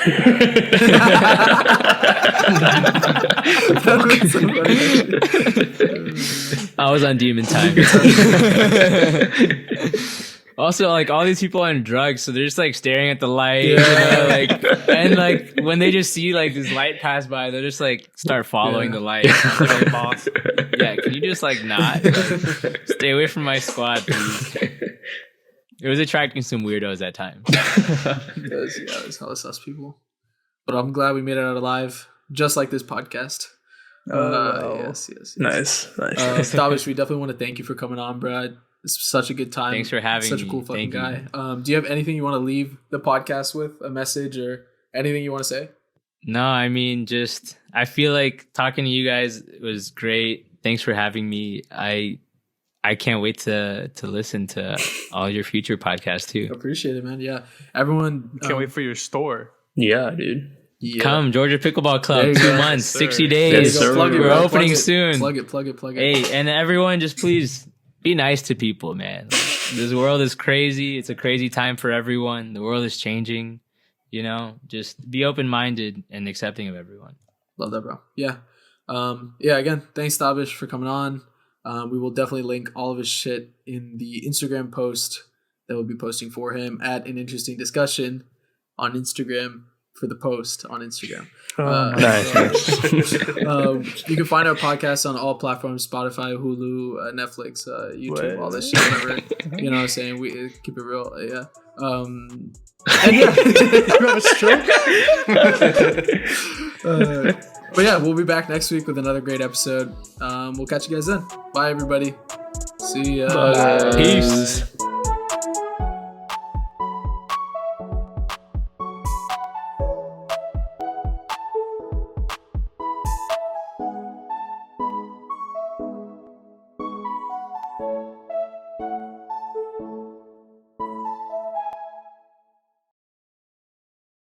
I was on demon time. Also, like all these people on drugs, so they're just like staring at the light, and like when they just see like this light pass by, they'll just like start following the light. Like, boss, can you just like not stay away from my squad, please? It was attracting some weirdos at times. It was hella sus people, but I'm glad we made it out alive, just like this podcast. Yes. Nice. Tabish, we definitely want to thank you for coming on, Brad. It's such a good time. Thanks for having me. Such a cool fucking guy. Do you have anything you want to leave the podcast with? A message or anything you want to say? No, I mean, just I feel like talking to you guys was great. Thanks for having me. I can't wait to listen to all your future podcasts too. Appreciate it, man. Yeah, everyone can't wait for your store. Yeah, dude. Yeah. Come, Georgia Pickleball Club. 2 months, 60 days. We're opening soon. Plug it. Hey, and everyone, just please be nice to people, man. This world is crazy. It's a crazy time for everyone. The world is changing. Just be open-minded and accepting of everyone. Love that, bro. Yeah. Again, thanks, Tabish, for coming on. We will definitely link all of his shit in the Instagram post that we'll be posting for him at An Interesting Discussion on Instagram. for the post on Instagram. Nice. You can find our podcast on all platforms: Spotify, Hulu, Netflix, YouTube, all this shit. Whatever. You know what I'm saying? We keep it real. Yeah. And yeah. You have a stroke? But yeah, we'll be back next week with another great episode. We'll catch you guys then. Bye, everybody. See ya. Peace.